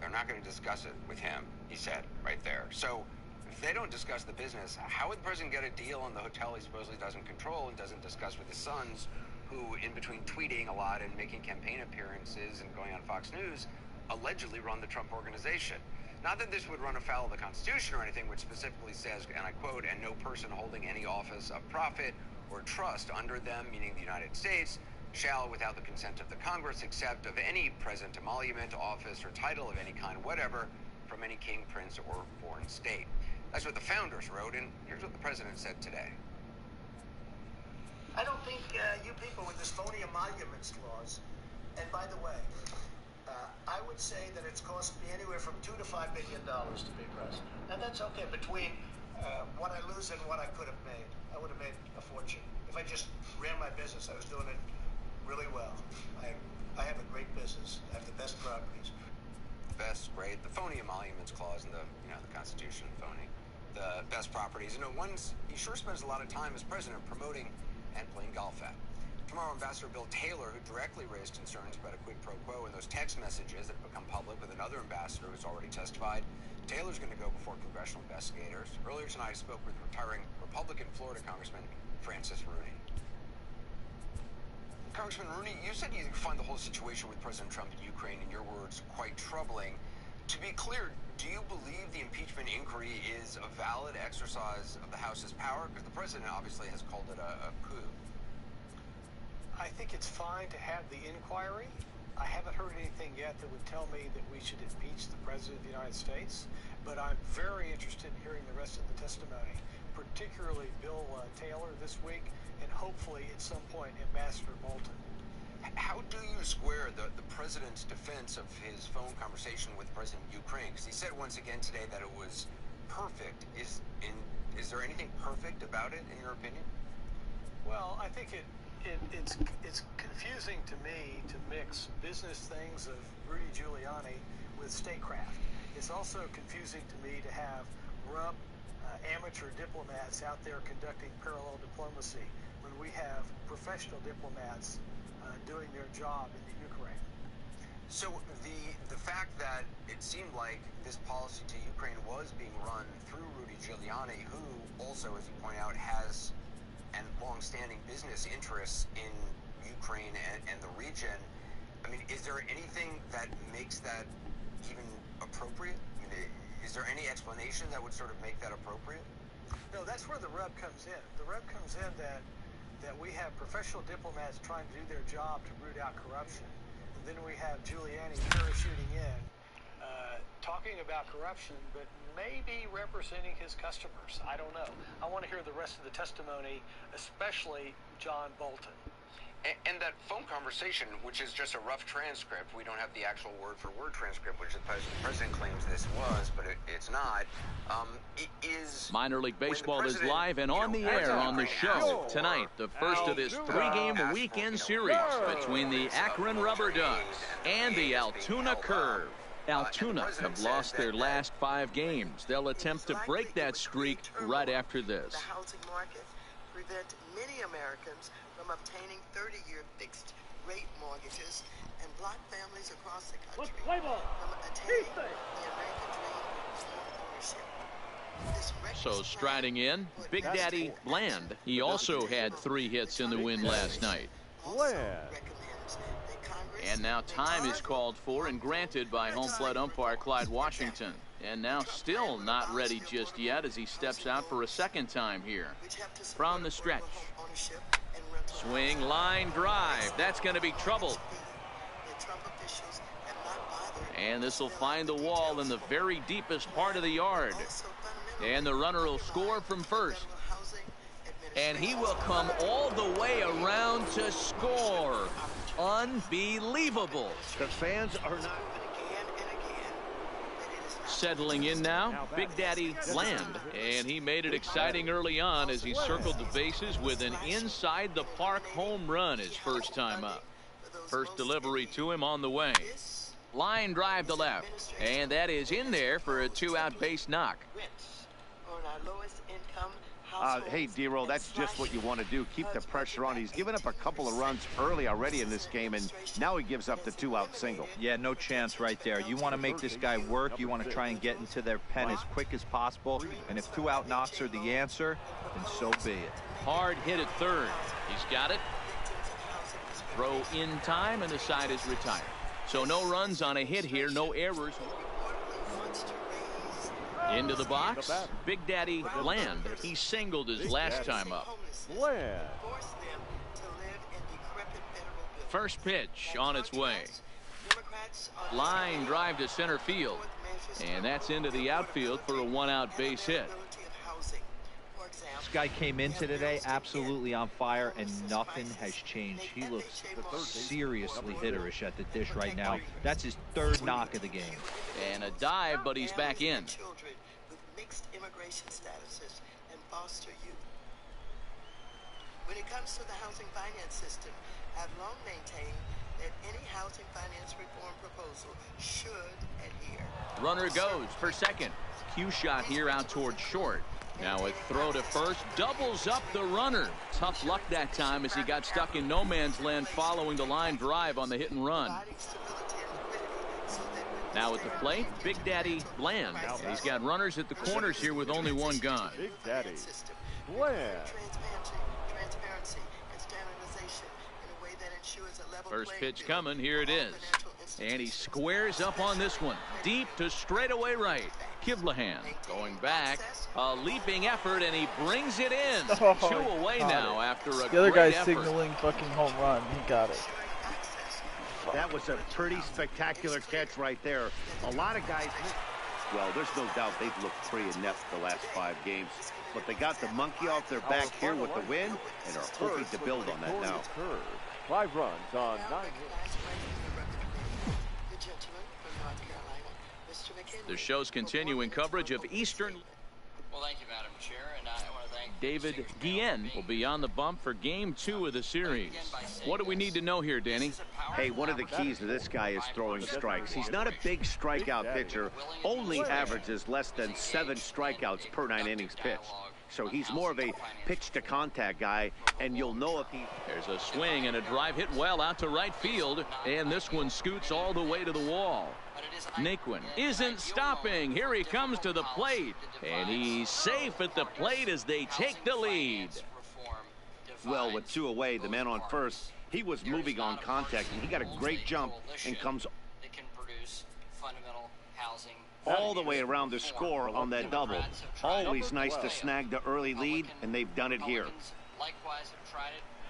They're not going to discuss it with him, he said right there. So if they don't discuss the business, how would the president get a deal on the hotel he supposedly doesn't control and doesn't discuss with his sons, who, in between tweeting a lot and making campaign appearances and going on Fox News, allegedly run the Trump organization? Not that this would run afoul of the Constitution or anything, which specifically says, and I quote, "and no person holding any office of profit or trust under them," meaning the United States, "shall, without the consent of the Congress, accept of any present emolument, office, or title of any kind whatever from any king, prince, or foreign state." That's what the founders wrote, and here's what the president said today. I don't think you people with this phony emoluments clause, and by the way, I would say that it's cost me anywhere from $2 to $5 million to be president. Now that's okay between what I lose and what I could have made. I would have made a fortune. If I just ran my business, I was doing it really well. I have a great business. I have the best properties. Best, great. The phony emoluments clause in the Constitution, phony. The best properties. Ones he sure spends a lot of time as president promoting and playing golf at. Tomorrow, Ambassador Bill Taylor, who directly raised concerns about a quid pro quo in those text messages that have become public with another ambassador who's already testified, Taylor's going to go before congressional investigators. Earlier tonight, I spoke with retiring Republican Florida Congressman Francis Rooney. Congressman Rooney, you said you find the whole situation with President Trump in Ukraine, in your words, quite troubling. To be clear, do you believe the impeachment inquiry is a valid exercise of the House's power? Because the president obviously has called it a coup. I think it's fine to have the inquiry. I haven't heard anything yet that would tell me that we should impeach the President of the United States, but I'm very interested in hearing the rest of the testimony, particularly Bill Taylor this week, and hopefully at some point Ambassador Bolton. How do you square the president's defense of his phone conversation with President Ukraine? Because he said once again today that it was perfect. Is there anything perfect about it, in your opinion? Well, I think it's confusing to me to mix business things of Rudy Giuliani with statecraft. It's also confusing to me to have corrupt amateur diplomats out there conducting parallel diplomacy when we have professional diplomats doing their job in the Ukraine. So the fact that it seemed like this policy to Ukraine was being run through Rudy Giuliani, who also, as you point out, has and long-standing business interests in Ukraine and the region, I mean, is there anything that makes that even appropriate? I mean, is there any explanation that would sort of make that appropriate? No, that's where the rub comes in. The rub comes in that we have professional diplomats trying to do their job to root out corruption. And then we have Giuliani parachuting in, talking about corruption, but maybe representing his customers. I don't know. I want to hear the rest of the testimony, especially John Bolton. And that phone conversation, which is just a rough transcript, we don't have the actual word-for-word transcript, which the president claims this was, but it's not, is... Minor League Baseball is live and on the air on the show. Tonight, the first of this three-game weekend series between the Akron Rubber Ducks and the Altoona Curve. Altoona have lost their last 5 games. They'll attempt to break that streak right after this. The housing market prevent many Americans from obtaining 30-year fixed-rate mortgages and block families across the country from attaining the American dream of home ownership. So striding in, Big Daddy Bland. He also had 3 hits in the win last night. And now time is called for and granted by home plate umpire Clyde Washington. And now still not ready just yet as he steps out for a second time here. From the stretch. Swing, line, drive. That's going to be trouble. And this will find the wall in the very deepest part of the yard. And the runner will score from first. And he will come all the way around to score. Unbelievable. The fans are not... Settling in now, Big Daddy Bland. And he made it exciting early on as he circled the bases with an inside-the-park home run his first time up. First delivery to him on the way. Line drive to left. And that is in there for a 2-out base knock. On our lowest income Hey, D-Roll, that's just what you want to do. Keep the pressure on. He's given up a couple of runs early already in this game, and now he gives up the 2-out single. Yeah, no chance right there. You want to make this guy work. You want to try and get into their pen as quick as possible. And if 2-out knocks are the answer, then so be it. Hard hit at third. He's got it. Throw in time, and the side is retired. So no runs on a hit here, no errors. Into the box, Big Daddy Bland. He singled his last time up. Bland. First pitch on its way. Line drive to center field. And that's into the outfield for a 1-out base hit. This guy came into today absolutely on fire, and nothing has changed. He looks seriously hitterish at the dish right now. That's his third knock of the game. And a dive, but he's back in. Mixed immigration statuses and foster youth. When it comes to the housing finance system, I've long maintained that any housing finance reform proposal should adhere. Runner goes for second. Cue shot here out towards short. Now a throw to first doubles up the runner. Tough luck that time as he got stuck in no man's land following the line drive on the hit and run. Now at the plate, Big Daddy Bland. He's got runners at the corners here with only one gone. Big Daddy Bland. First pitch coming. Here it is. And he squares up on this one. Deep to straightaway right. Kivlahan going back. A leaping effort, and he brings it in. Oh, 2 away now after a the other guy's effort. signaling fucking home run. He got it. That was a pretty spectacular catch right there. A lot of guys, well, there's no doubt they've looked pretty inept the last 5 games. But they got the monkey off their back here with the win and are hoping to build on that now. 5 runs on 9 hits. The show's continuing coverage of Eastern. Well, thank you, Madam Chair, and I want to thank David Guillen will be on the bump for Game 2 of the series. What do we need to know here, Danny? Hey, one of the keys to this guy is throwing strikes. He's not a big strikeout pitcher, only averages less than 7 strikeouts per 9 innings pitched. So he's more of a pitch-to-contact guy, and you'll know if he... There's a swing and a drive hit well out to right field, and this one scoots all the way to the wall. Naquin isn't stopping. Here he comes to the plate, and he's safe at the plate as they take the lead. Well, with 2 away, the man on first, he was moving on contact, and he got a great jump and comes all the way around the score on that double. Always nice to snag the early lead, and they've done it here.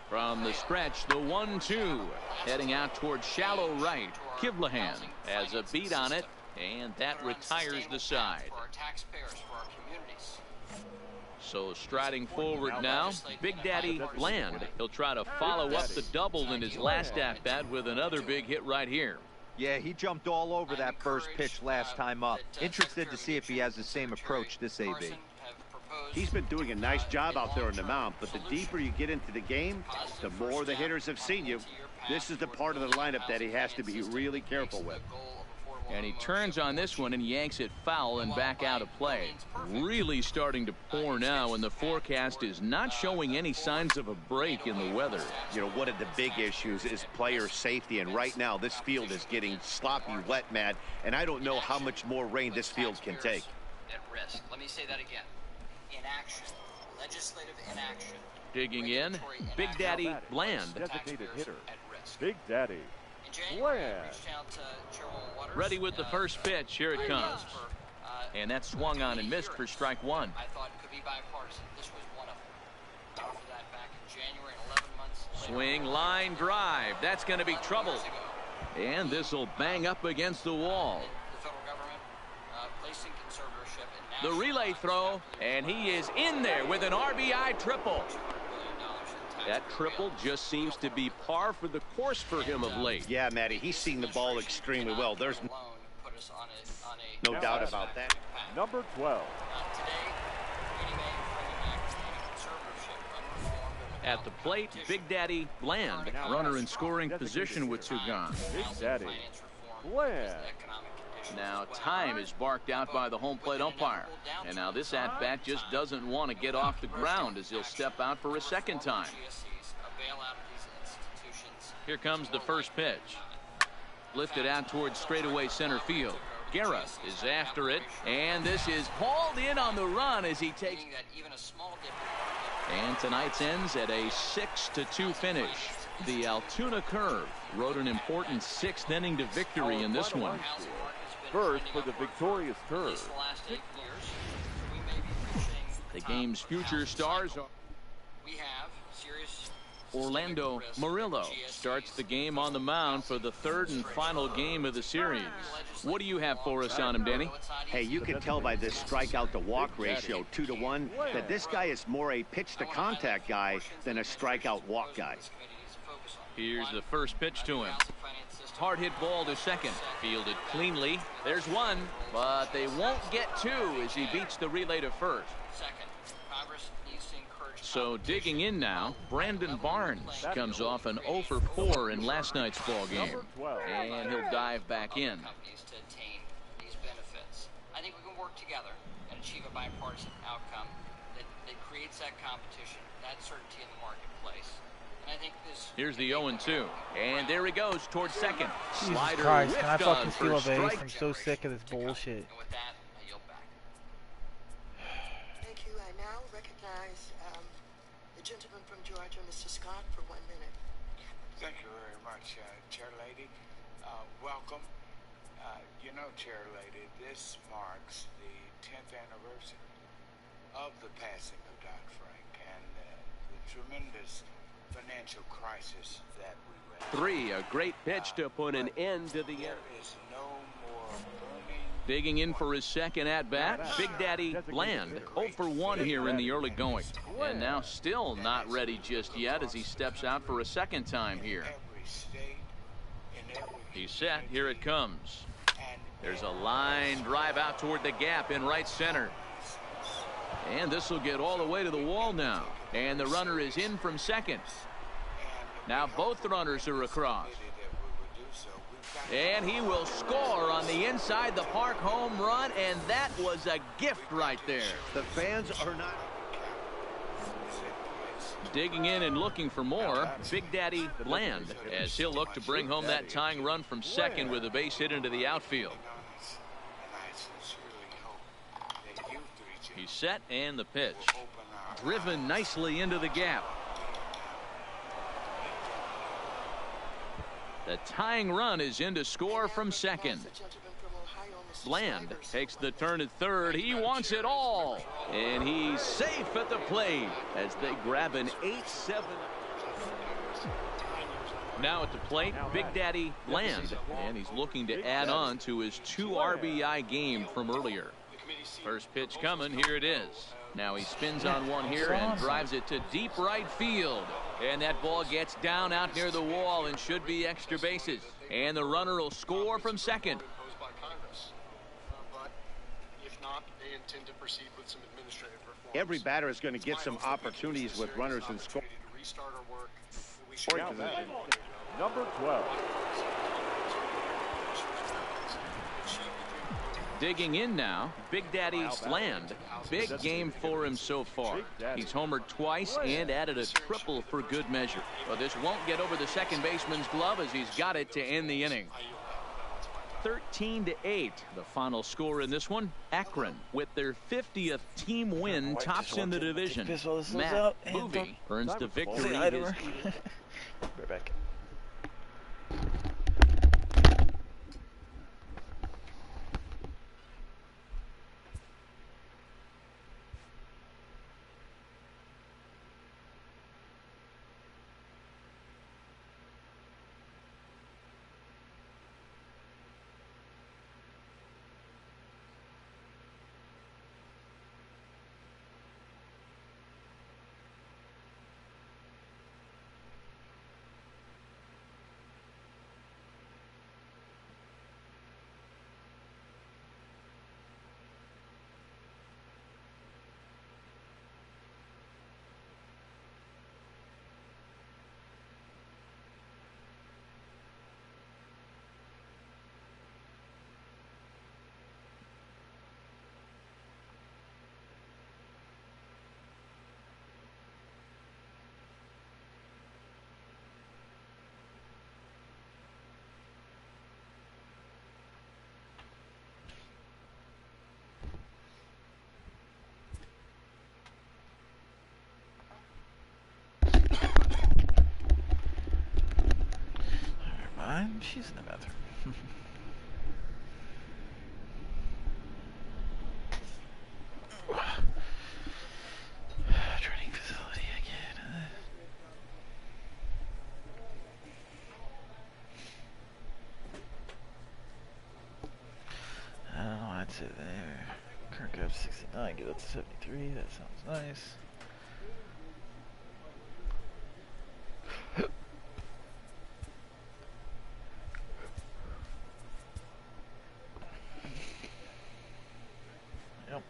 From the stretch, the 1-2. Heading out towards shallow right. Kivlahan has a beat on it, and that retires the side. So striding forward now, Big Daddy Bland. He'll try to follow up the double in his last at-bat with another big hit right here. Yeah, he jumped all over that first pitch last time up. Interested to see if he has the same approach this AB. He's been doing a nice job out there on the mound, but the deeper you get into the game, the more the hitters have seen you. This is the part of the lineup that he has to be really careful with. And he turns on this one and yanks it foul and back out of play. Really starting to pour now, and the forecast is not showing any signs of a break in the weather. You know, one of the big issues is player safety, and right now this field is getting sloppy wet, Matt, and I don't know how much more rain this field can take. At risk. Let me say that again. Inaction. Legislative inaction. Digging in, Big Daddy Bland. Designated hitter, Big Daddy Bland. Ready with the first pitch. Here it comes. And that swung on and missed for strike 1. I thought it could be bipartisan. This was one of them. After that, back in January, 11 months later. Swing, line, drive. That's going to be trouble. And this will bang up against the wall. The federal government placing conservatorship in the relay throw, and he is in there with an RBI triple. That triple just seems to be par for the course for him of late. Yeah, Matty, he's seen the ball extremely well. There's no doubt about that. Number 12. At the plate, Big Daddy Bland. Runner in scoring position with 2 gone. Big Daddy Bland. Now time is barked out by the home plate umpire. And now this at-bat just doesn't want to get off the ground as he'll step out for a second time. Here comes the first pitch. Lifted out towards straightaway center field. Guerra is after it, and this is hauled in on the run as he takes. And tonight's ends at a 6-2 finish. The Altoona Curve rode an important 6th inning to victory in this one. First for the victorious Curve. The game's future stars are Orlando Murillo starts the game on the mound for the 3rd and final game of the series. What do you have for us on him, Danny? Hey, you can tell by this strikeout to walk ratio 2-to-1 that this guy is more a pitch to contact guy than a strikeout walk guy. Here's the first pitch to him. Hard hit ball to second. Fielded cleanly. There's one, but they won't get two as he beats the relay to first. So digging in now, Brandon Barnes comes off an 0 for 4 in last night's ball game. And he'll dive back in. I think we can work together and achieve a bipartisan outcome that creates that competition, that certainty in the marketplace. And I think this. Here's the 0-2. And there he goes towards second. Jesus Slider Christ, can I whiffed on fucking for steal a strike. base? I'm so sick of this bullshit. And with that, I yield back. Thank you. I now recognize the gentleman from Georgia, Mr. Scott, for 1 minute. Thank you very much, Chair Lady. Welcome. You know, Chair Lady, this marks the 10th anniversary of the passing of Dodd-Frank and the tremendous financial crisis that we went through. 3, a great pitch to put an end to the There is no more burning. Digging in for his second at-bat, Big Daddy Bland, 0 for 1 here in the early going. And now still not ready just yet as he steps out for a second time here. He's set. Here it comes. There's a line drive out toward the gap in right center. And this will get all the way to the wall now. And the runner is in from second. Now both runners are across. And he will score on the inside the park home run, and that was a gift right there. The fans are not. Digging in and looking for more, Big Daddy Bland, as he'll look to bring home that tying run from second with a base hit into the outfield. He's set, and the pitch. Driven nicely into the gap. The tying run is in to score from second. Bland takes the turn at third. He wants it all. And he's safe at the plate as they grab an 8-7. Now at the plate, Big Daddy Bland. And he's looking to add on to his 2 RBI game from earlier. First pitch coming. Here it is. Now he spins on one here and drives it to deep right field. And that ball gets down out near the wall and should be extra bases. And the runner will score from second. Every batter is going to get some opportunities with runners in score. Number 12. Digging in now, Big Daddy Bland. Big game for him so far. He's homered twice and added a triple for good measure. But this won't get over the second baseman's glove as he's got it to end the inning. 13-8, the final score in this one. Akron, with their 50th team win, tops in the division. Matt Boovie earns the victory. Right back. She's in the bathroom. Training facility again. I don't know, I'd say there. Current cap 69, get up to 73, that sounds nice. Yep.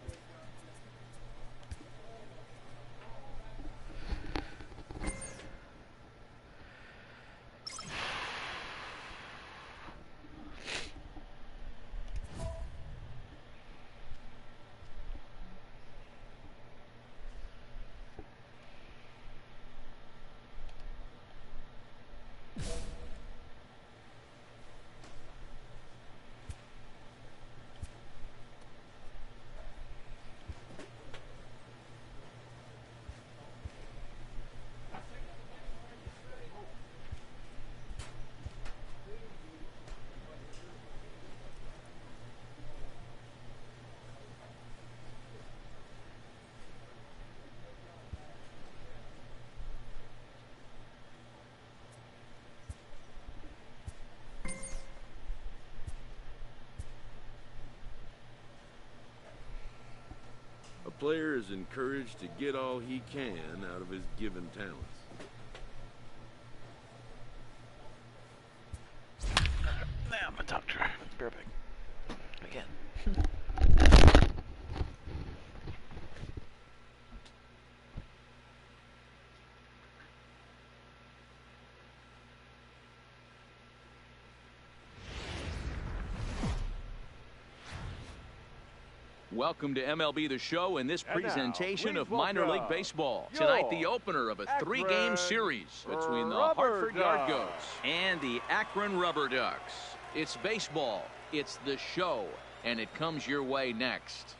A player is encouraged to get all he can out of his given talents. Now I'm a doctor. Perfect. Again. Welcome to MLB The Show and this And now, presentation please of minor league welcome baseball. your Tonight, the opener of a three-game series between the Rubber Hartford Yard Ducks. Goats and the Akron Rubber Ducks. It's baseball, it's the show, and it comes your way next.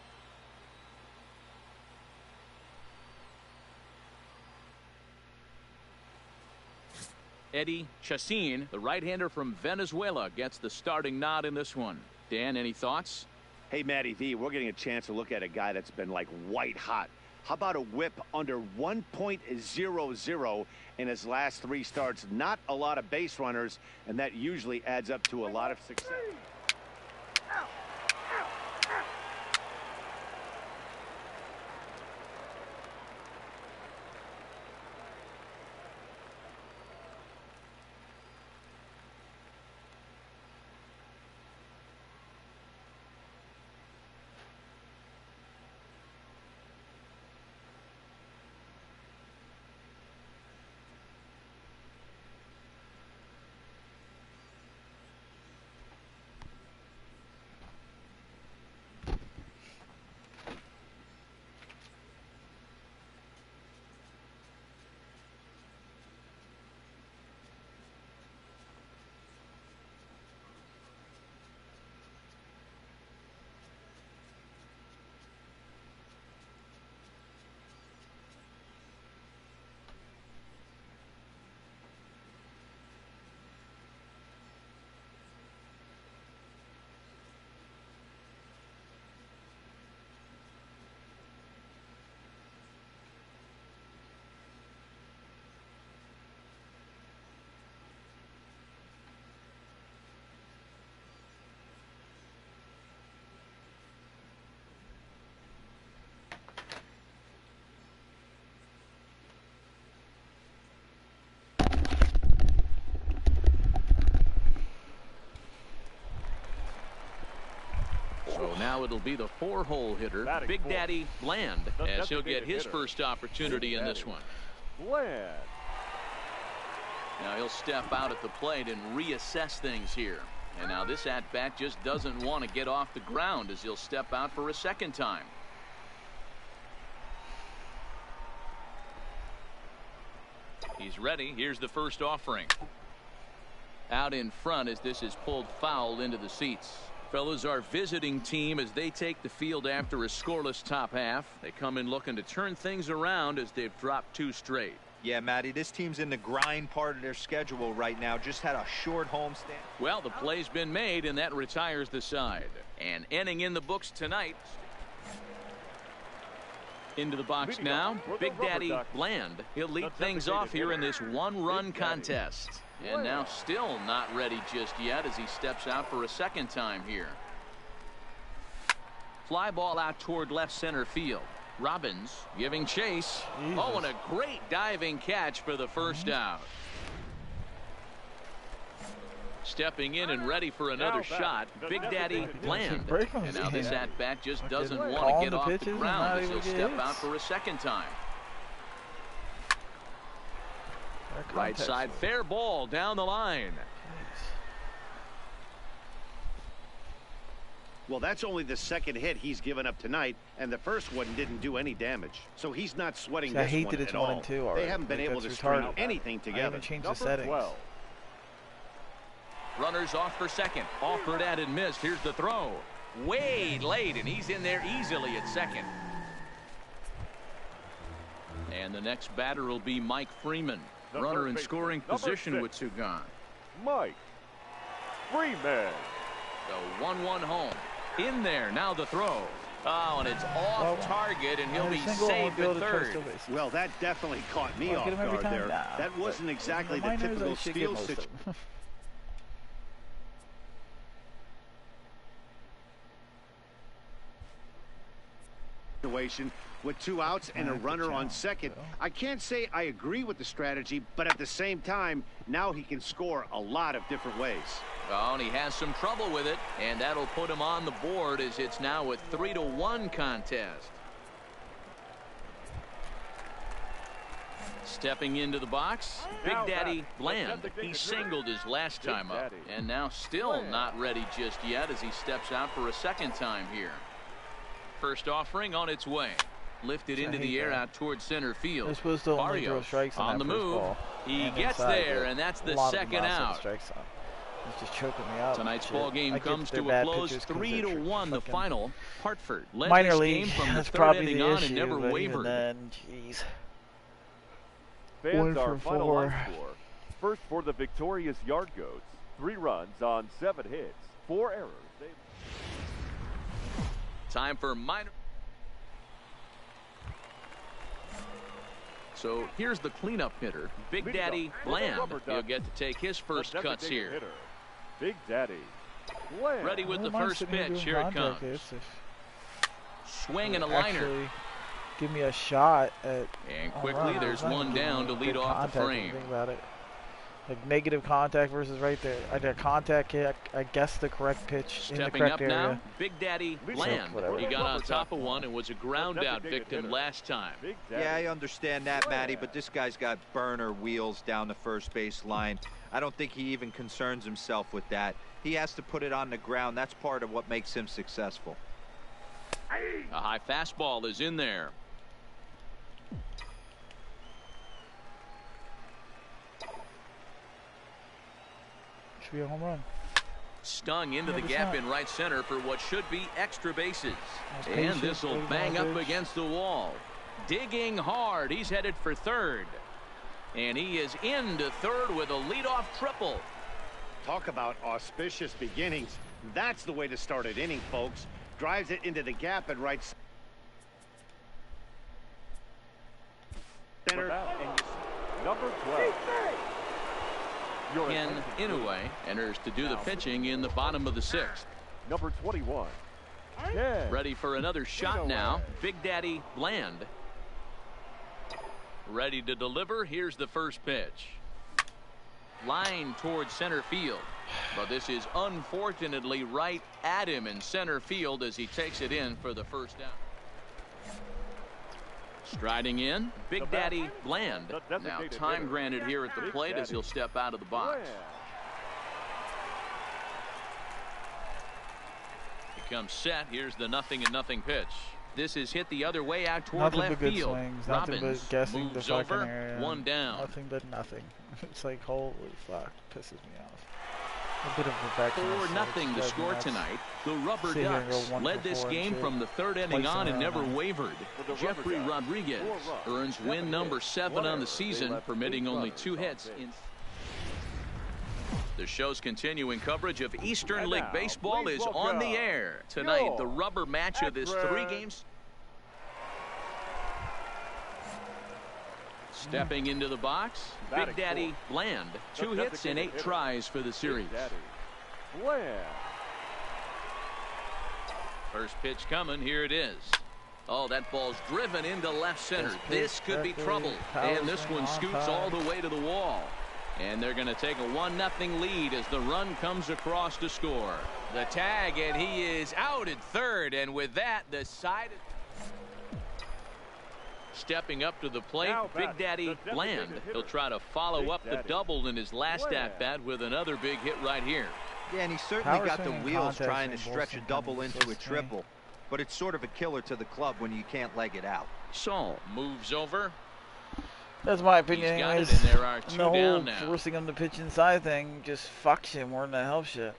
Eddie Chacin, the right-hander from Venezuela, gets the starting nod in this one. Dan, any thoughts? Hey, Matty V, we're getting a chance to look at a guy that's been like white hot. How about a whip under 1.00 in his last 3 starts? Not a lot of base runners, and that usually adds up to a lot of success. So now it'll be the 4-hole hitter, Big Daddy Bland, as he'll get his first opportunity in this one. Bland. Now he'll step out at the plate and reassess things here. And now this at-bat just doesn't want to get off the ground as he'll step out for a second time. He's ready. Here's the first offering. Out in front as this is pulled foul into the seats. Fellas, our visiting team as they take the field after a scoreless top half. They come in looking to turn things around as they've dropped 2 straight. Yeah, Matty, this team's in the grind part of their schedule right now. Just had a short homestand. Well, the play's been made, and that retires the side. And ending in the books tonight. Into the box now, Big Daddy Bland. He'll lead things off here in this one-run contest. And now still not ready just yet as he steps out for a second time here. Fly ball out toward left center field. Robbins giving chase. Jesus. Oh, and a great diving catch for the first out. Stepping in and ready for another shot, Big Daddy Bland. And now this at-bat just doesn't want to get off the ground as he'll step out for a second time. Right side, fair ball down the line. Well, that's only the second hit he's given up tonight, and the first one didn't do any damage. So he's not sweating this one at all. 1 and 2 already. They haven't been able to string anything together. I haven't changed the settings. 12. Runners off for second. Offered at and missed. Here's the throw. Way late, and he's in there easily at second. And the next batter will be Mike Freeman. Runner in scoring position with 2 gone. Mike Freeman. The 1-1 home. In there, now the throw. Oh, and it's off target, and he'll be saved at third. Well, that definitely caught me off guard there. That wasn't exactly the typical steal situation with 2 outs and a runner on second. I can't say I agree with the strategy, but at the same time, now he can score a lot of different ways. Oh, and he has some trouble with it, and that'll put him on the board as it's now a 3-1 contest. Stepping into the box, Big Daddy Bland. He singled his last time up, and now still not ready just yet as he steps out for a second time here. First offering on its way. Lifted into the air out towards center field. They're supposed to only throw strikes on the move. Ball. He gets there, and that's the second out. He's just choking me out. Tonight's ball game comes to a close, 3-1. The final. Hartford led minor this league. game from the That's third probably inning the on issue, and never but wavered. Even then, jeez. Fans, our final line score. First for the victorious Yard Goats. 3 runs on 7 hits, 4 errors. Time for minor. So here's the cleanup hitter, Big Daddy Bland. He'll get to take his first cuts here. Hitter, Big Daddy Bland. Ready with the first pitch. Here it comes. Swing and a liner. Give me a shot at. And quickly, there's one down to lead off the frame. Think about it. Like negative contact versus right there. I did contact hit. I guessed the correct pitch in the correct area. Stepping up now, Big Daddy Bland. He got on top of one and was a ground out victim last time. Yeah, I understand that, Matty, but this guy's got burner wheels down the first base line. I don't think he even concerns himself with that. He has to put it on the ground. That's part of what makes him successful. A high fastball is in there. Should be a home run. Stung into the gap in right center for what should be extra bases. And this will bang up against the wall. Digging hard. He's headed for third. And he is into third with a leadoff triple. Talk about auspicious beginnings. That's the way to start an inning, folks. Drives it into the gap at right center. And number 12. Ken Inoue enters to do the pitching in the bottom of the 6th. Number 21. Ready for another shot now. Big Daddy Bland. Ready to deliver. Here's the first pitch. Line towards center field. But this is unfortunately right at him in center field as he takes it in for the first down. Striding in, Big Daddy Bland. Now time granted here at the plate as he'll step out of the box. He comes set. Here's the 0-0 pitch. This is hit the other way out toward left field. Swings, Robbins nothing but guessing moves the fucking over, area. 1 down. Nothing but nothing. It's like, holy fuck, pisses me off. A bit of perfection. 4-0 to score tonight. The Rubber Ducks led this game from the third inning on and never wavered. Jeffrey Rodriguez earns win number 7 on the season, permitting only 2 hits. The show's continuing coverage of Eastern League Baseball is on the air. Tonight, the rubber match of this 3 games. Stepping into the box, Big Daddy Bland. 2 hits and 8 tries for the series. First pitch coming, here it is. Oh, that ball's driven into left center. This could be trouble. And this one scoots all the way to the wall. And they're going to take a 1-0 lead as the run comes across to score. The tag, and he is out at third. And with that, the side... Stepping up to the plate, Big Daddy Bland. He'll try to follow up the double in his last at-bat with another big hit right here. Yeah, and he certainly got the wheels trying to stretch a double into a triple. But it's sort of a killer to the club when you can't leg it out. Saul moves over. That's my opinion. Anyways, there are 2 the whole down now. Forcing him to pitch inside thing just fucks you more than it helps you.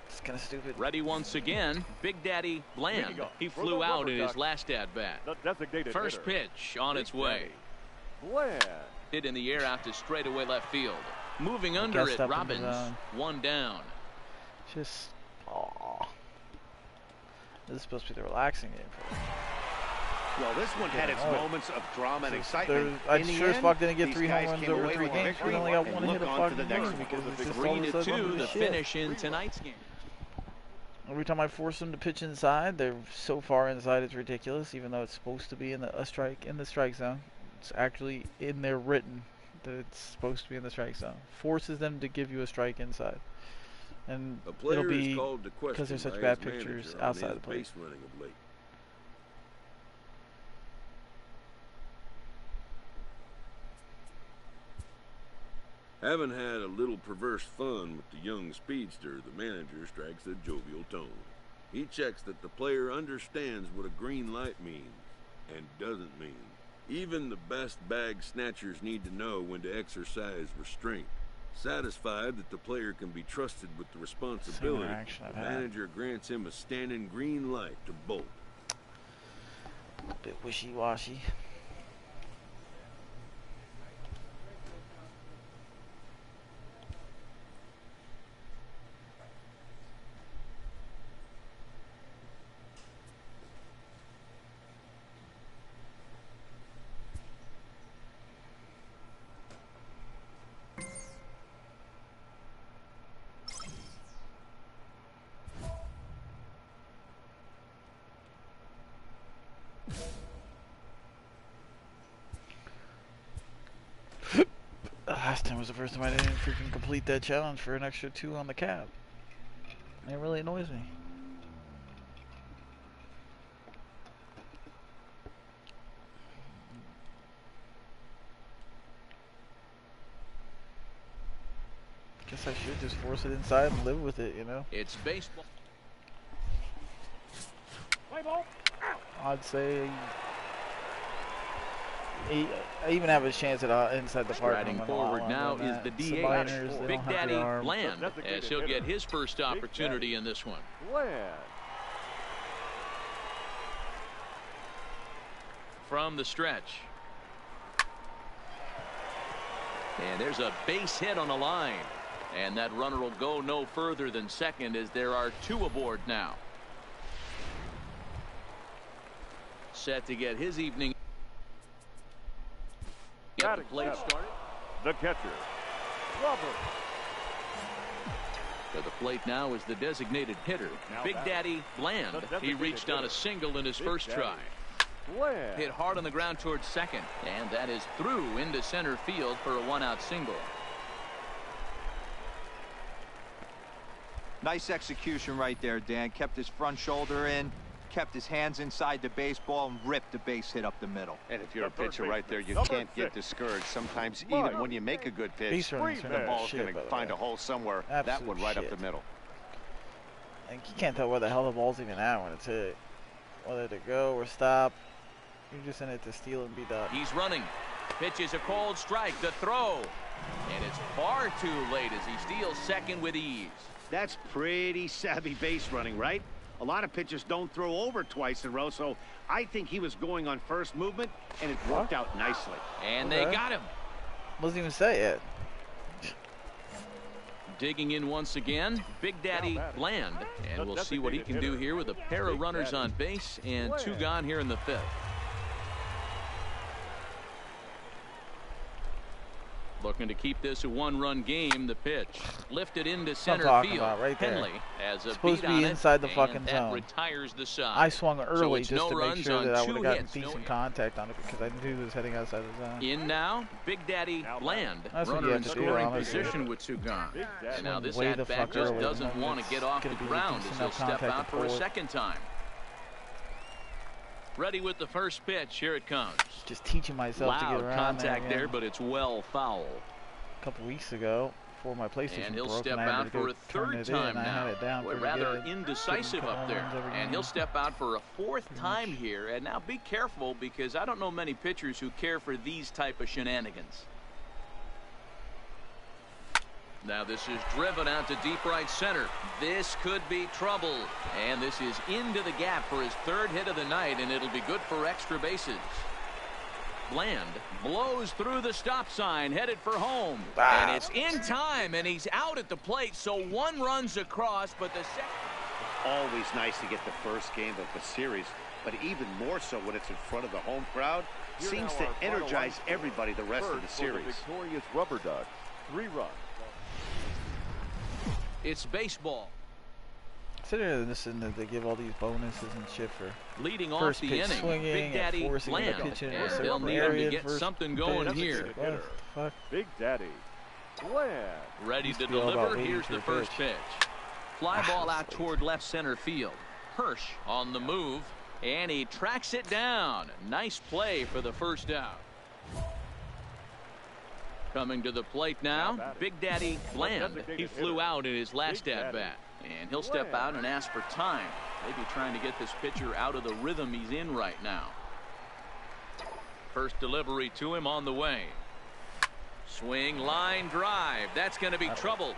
It's kind of stupid. Ready once again, Big Daddy Bland. He flew out in his last at-bat. First pitch on its way. Hit in the air out to straightaway left field. Moving under it, Robbins. 1 down. Just, aww. This is supposed to be the relaxing game for him. Well, this one had its moments of drama and excitement. I sure as fuck didn't get 3 home runs over 3 games. We only got 1 hit of fucking game because it's just all of a sudden 3-2 the finish in tonight's game. Every time I force them to pitch inside, they're so far inside it's ridiculous. Even though it's supposed to be in the strike zone, it's actually in there written that it's supposed to be in the strike zone. Forces them to give you a strike inside, and it'll be because they're such bad pitchers outside the plate. Having had a little perverse fun with the young speedster, the manager strikes a jovial tone. He checks that the player understands what a green light means and doesn't mean. Even the best bag snatchers need to know when to exercise restraint. Satisfied that the player can be trusted with the responsibility, the manager grants him a standing green light to bolt. A bit wishy-washy. Last time was the first time I didn't freaking complete that challenge for an extra 2 on the cap. It really annoys me. Guess I should just force it inside and live with it, you know? It's baseball. I'd say I even have a chance at inside the park. Riding forward now is the DH, Big Daddy Bland, as he'll get his first opportunity in this one. From the stretch. And there's a base hit on the line. And that runner will go no further than second as there are 2 aboard now. Set to get his evening. Get the plate started. The catcher, Robert. To the plate now is the designated hitter, Big Daddy Bland. He reached on a single in his first try. Hit hard on the ground towards second, and that is through into center field for a 1-out single. Nice execution right there, Dan. Kept his front shoulder in, kept his hands inside the baseball, and ripped the base hit up the middle. And if you're a pitcher right there, you can't get discouraged. Sometimes even when you make a good pitch, the ball's going to find a hole somewhere. That one right up the middle. And you can't tell where the hell the ball's even at when it's hit. Whether to go or stop. You're just in it to steal and be done. He's running. Pitches a cold strike. The throw. And it's far too late as he steals second with ease. That's pretty savvy base running, right? A lot of pitchers don't throw over twice in a row, so I think he was going on first movement, and it worked out nicely. And they got him. Wasn't even set yet. Digging in once again, Big Daddy Bland. And we'll see what he can do here with a pair of runners on base and 2 gone here in the 5th. Looking to keep this a 1-run game. The pitch lifted into center field. Right Henley has a supposed beat to be on inside it, the fucking and zone. that retires the side. I swung early so just to make sure that I would have gotten hits, decent contact on it because I knew he was heading outside the zone. In now, Big Daddy Bland. That's what Runner you in have to do, scoring honestly. position with 2 gone. And now this Way the at-bat fuck just early, doesn't and want to get off the gonna be ground decent as he'll enough step contact out to for a pull it. second time. Ready with the first pitch. Here it comes. Just teaching myself to get around contact there, but it's well foul. A couple weeks ago, before my PlayStation and he'll broke, step and I had out to go for a turn 3rd it time in, I now. had it down Boy, pretty rather good. indecisive up there. And he'll step out for a 4th time here. And now be careful, because I don't know many pitchers who care for these type of shenanigans. Now this is driven out to deep right center. This could be trouble. And this is into the gap for his 3rd hit of the night, and it'll be good for extra bases. Bland blows through the stop sign, headed for home. And it's in time, and he's out at the plate, so 1 runs across, but the second... Always nice to get the first game of the series, but even more so when it's in front of the home crowd. Seems to energize everybody the rest of the series. Victorious Rubber Ducks, 3 runs. It's baseball. Considering this, and that they give all these bonuses and shit for leading first off the pitch inning, swinging Big Daddy and forcing Bland. the pitch in And a they'll certain need him to area. get First something going pitch. here. Fuck. Big Daddy Bland. Ready to all about deliver. waiting Here's for the a first pitch. Fly ball out toward left center field. Hirsch on the move, and he tracks it down. Nice play for the first out. Coming to the plate now, Big Daddy Bland. He flew out in his last at-bat, and he'll step out and ask for time. Maybe trying to get this pitcher out of the rhythm he's in right now. First delivery to him on the way. Swing, line drive. That's going to be trouble.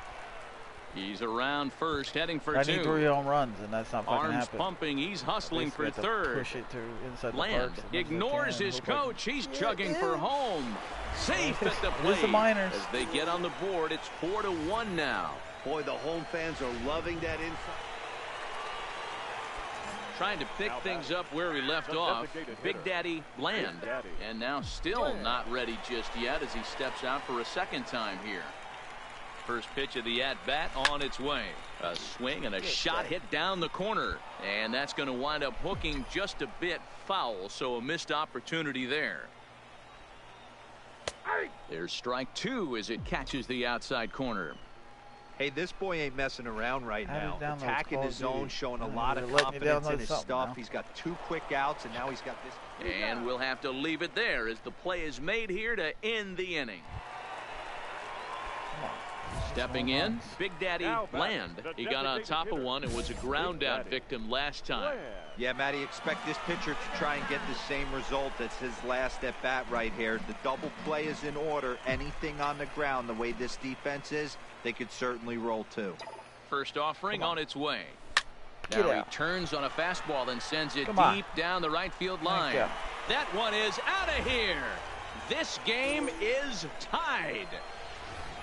He's around first, heading for 2. I need 3 home runs, and that's not fucking Arms happening. pumping. He's hustling for 3rd. Push it to inside Bland the park ignores his coach. He's chugging for home. Safe at the plate. The Miners. As they get on the board, it's 4-1 now. Boy, the home fans are loving that inside. Trying to pick things up where he left off. Big Daddy Bland. And now still not ready just yet as he steps out for a 2nd time here. First pitch of the at-bat on its way. A swing and a shot hit down the corner. And that's going to wind up hooking just a bit foul, so a missed opportunity there. There's strike 2 as it catches the outside corner. Hey, this boy ain't messing around right now. download Attacking Call his of Duty. zone, showing a lot of They're letting you confidence in download his something stuff. now. He's got 2 quick outs, and now he's got this. And we'll have to leave it there as the play is made here to end the inning. Stepping in, Big Daddy Bland. He got on top of one and was a ground out victim last time. Yeah, Matty, expect this pitcher to try and get the same result as his last at bat right here. The double play is in order. Anything on the ground, the way this defense is, they could certainly roll 2. First offering on its way. Get Now out. he turns on a fastball and sends it Come on. deep down the right field line. you. That one is out of here. This game is tied.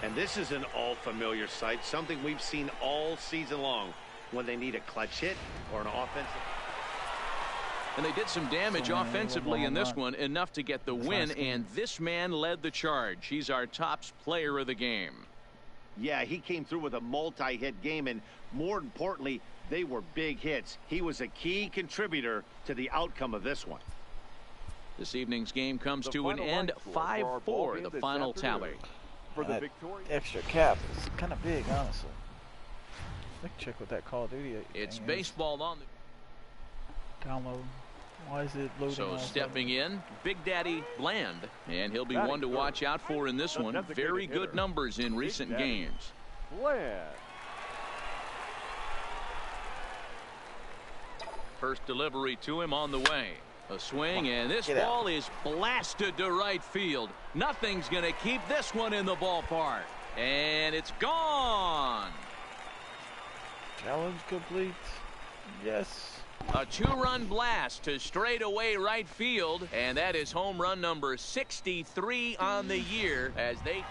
And this is an all-familiar sight, something we've seen all season long when they need a clutch hit or an offensive. And they did some damage offensively in this one, enough to get the win, and this man led the charge. He's our top player of the game. Yeah, he came through with a multi-hit game, and more importantly, they were big hits. He was a key contributor to the outcome of this one. This evening's game comes to an end, 5-4, the final tally. For the that victorious extra cap is kind of big, honestly. Let's check what that Call of Duty It's thing baseball on the download. Why is it loading? So all stepping in, Big Daddy Bland, and he'll be one to watch out for in this one. Very good numbers in recent games. Bland. First delivery to him on the way. A swing, and this ball is blasted to right field. Nothing's going to keep this one in the ballpark. And it's gone. Challenge complete. Yes. A 2-run blast to straightaway right field, and that is home run number 63 on the year as they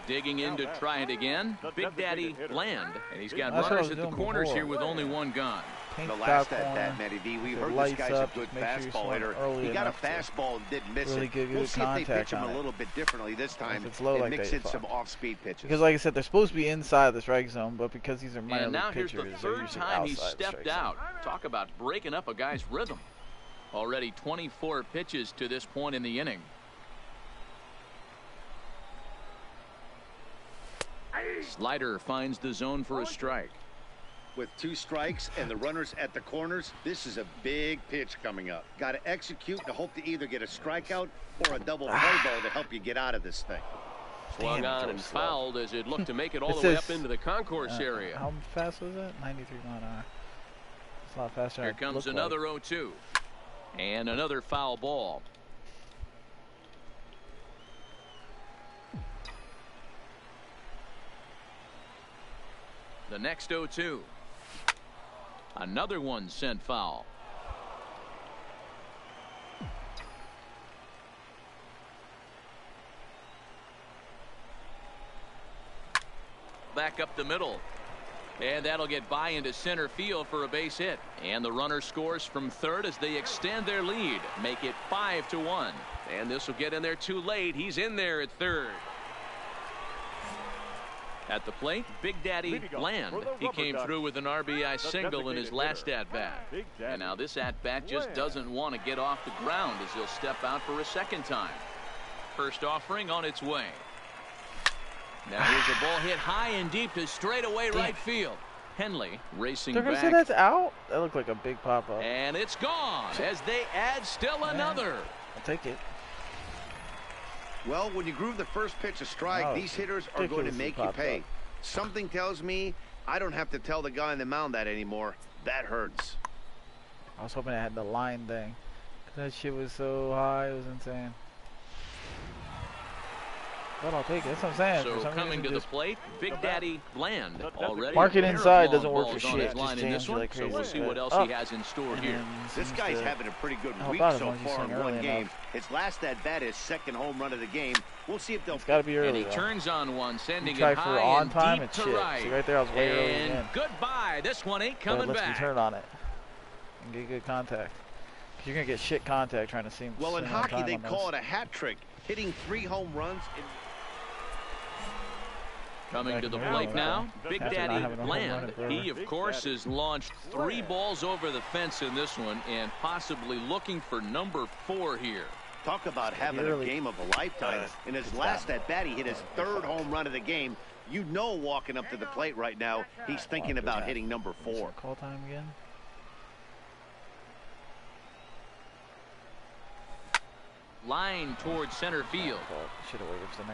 digging in to try it again. Big Daddy Bland, and he's got runners at the corners here with only one gone. The last at bat, Matty V, we heard this guy's a good fastball hitter. He got a fastball and didn't miss it. We'll see if they pitch him a little bit differently this time and mix in some off-speed pitches. Because like I said, they're supposed to be inside the strike zone, but because these are minor and now league here's pitchers, the third time he stepped out. Talk about breaking up a guy's rhythm. Already 24 pitches to this point in the inning. Slider finds the zone for a strike. With 2 strikes and the runners at the corners, this is a big pitch coming up. Got to execute to hope to either get a strikeout or a double play ball to help you get out of this thing. Swung on and fouled as it looked to make it all the way up into the concourse area. How fast was that? 93 miles an hour. It's a lot faster. Here comes another 0-2. And another foul ball. The next 0-2. Another one sent foul. Back up the middle. And that'll get by into center field for a base hit. And the runner scores from third as they extend their lead. Make it 5-1. And this will get in there too late. He's in there at third. At the plate, Big Daddy Bland. He came through with an RBI single in his last at-bat. And now this at-bat just doesn't want to get off the ground as he'll step out for a second time. First offering on its way. Now here's a ball hit high and deep to straightaway right field. Henley racing They're gonna back. say that's out? That looked like a big pop-up. And it's gone as they add still another. I'll take it. Well, when you groove the first pitch a strike, these hitters are going to make you pay. Something tells me I don't have to tell the guy on the mound that anymore. That hurts. I was hoping I had the line thing. That shit was so high, it was insane. But I'll take it. That's what I'm saying. So coming to the plate, Big Daddy Bland already. Market inside doesn't work for shit. Line in this one, like crazy. so we'll see what else he has in store here. This guy's having a pretty good week so far in one game. His last at bat is second home run of the game. We'll see if they'll. It's got to be early. And he turns on one, sending it high on time and deep and to shit. right. See right there, I was way early and again. Goodbye. This one ain't coming let's back. Turn on it and get good contact. You're gonna get shit contact trying to see. Well, in hockey they call it a hat trick, hitting 3 home runs in. Coming to the plate now, Big Daddy Bland. He, of course, has launched 3 balls over the fence in this one and possibly looking for number 4 here. Talk about having a game of a lifetime. In his last at-bat, he hit his 3rd home run of the game. You know, walking up to the plate right now, he's thinking about hitting number 4. Call time again. Line towards center field.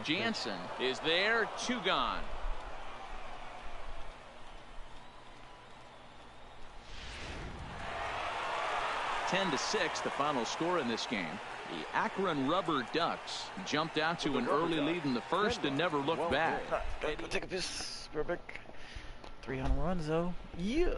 Jansen is there, 2 gone. (10-6) the final score in this game. The Akron Rubber Ducks jumped out to an early lead in the first and never looked back. Take a piss, perfect. 300 runs though. Yeah.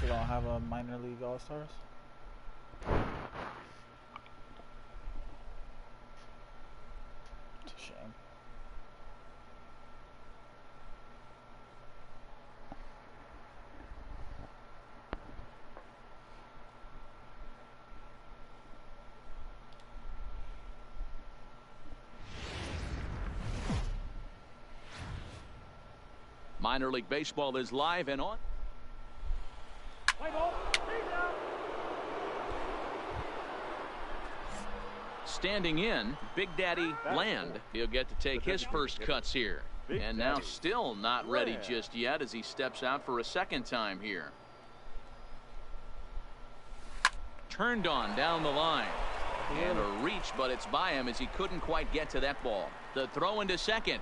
They don't have a minor league all-stars. It's a shame. Minor League Baseball is live and on. Standing in, Big Daddy Bland. He'll get to take his first cuts here. And now still not ready just yet as he steps out for a second time here. Turned on down the line. And a reach, but it's by him as he couldn't quite get to that ball. The throw into second.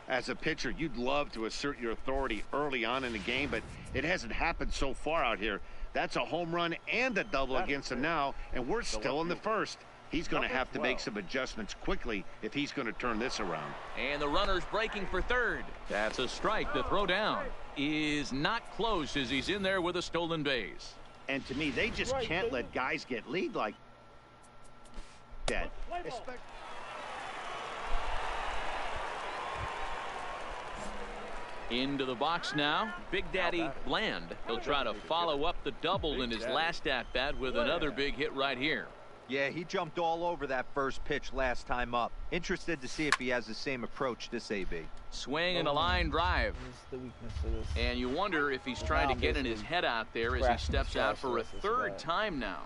As a pitcher, you'd love to assert your authority early on in the game, but it hasn't happened so far out here. That's a home run and a double against him now, and we're still in the first. He's going to have to make some adjustments quickly if he's going to turn this around. And the runner's breaking for third. That's a strike. The throw down is not close as he's in there with a stolen base. And to me, they just can't let guys get lead like that. Into the box now, Big Daddy Bland. He'll try to follow up the double in his last at-bat with another big hit right here. Yeah, he jumped all over that first pitch last time up. Interested to see if he has the same approach this AB. Swing and a line drive. The weakness of this. And you wonder if he's trying to get in his head out there as he steps out for a third time now.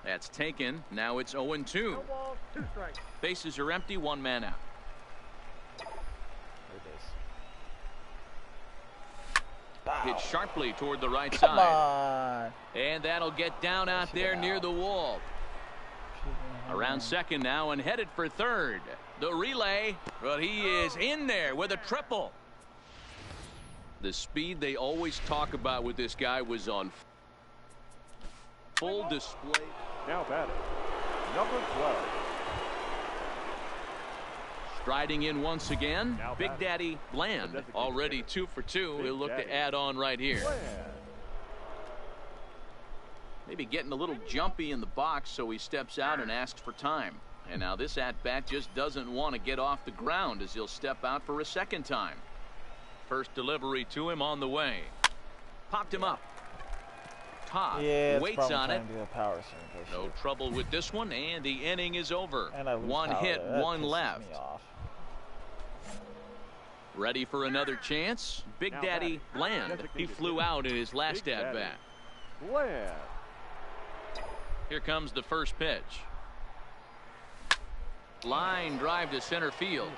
That's taken. Now it's 0-2. Bases are empty, one man out. Hit sharply toward the right side. And that'll get down out there near the wall. Around second now and headed for third. The relay, but he is in there with a triple. The speed they always talk about with this guy was on full display. Now batting, number 12. Striding in once again, Big Daddy Bland. Already 2 for 2. He'll look to add on right here. Maybe getting a little jumpy in the box, so he steps out and asks for time. And now this at-bat just doesn't want to get off the ground as he'll step out for a second time. First delivery to him on the way. Popped him up. Todd waits on it. No trouble with this one, and the inning is over. One hit, one left. Ready for another chance? Big Daddy Bland. He flew out in his last at-bat. Here comes the first pitch. Line drive to center field.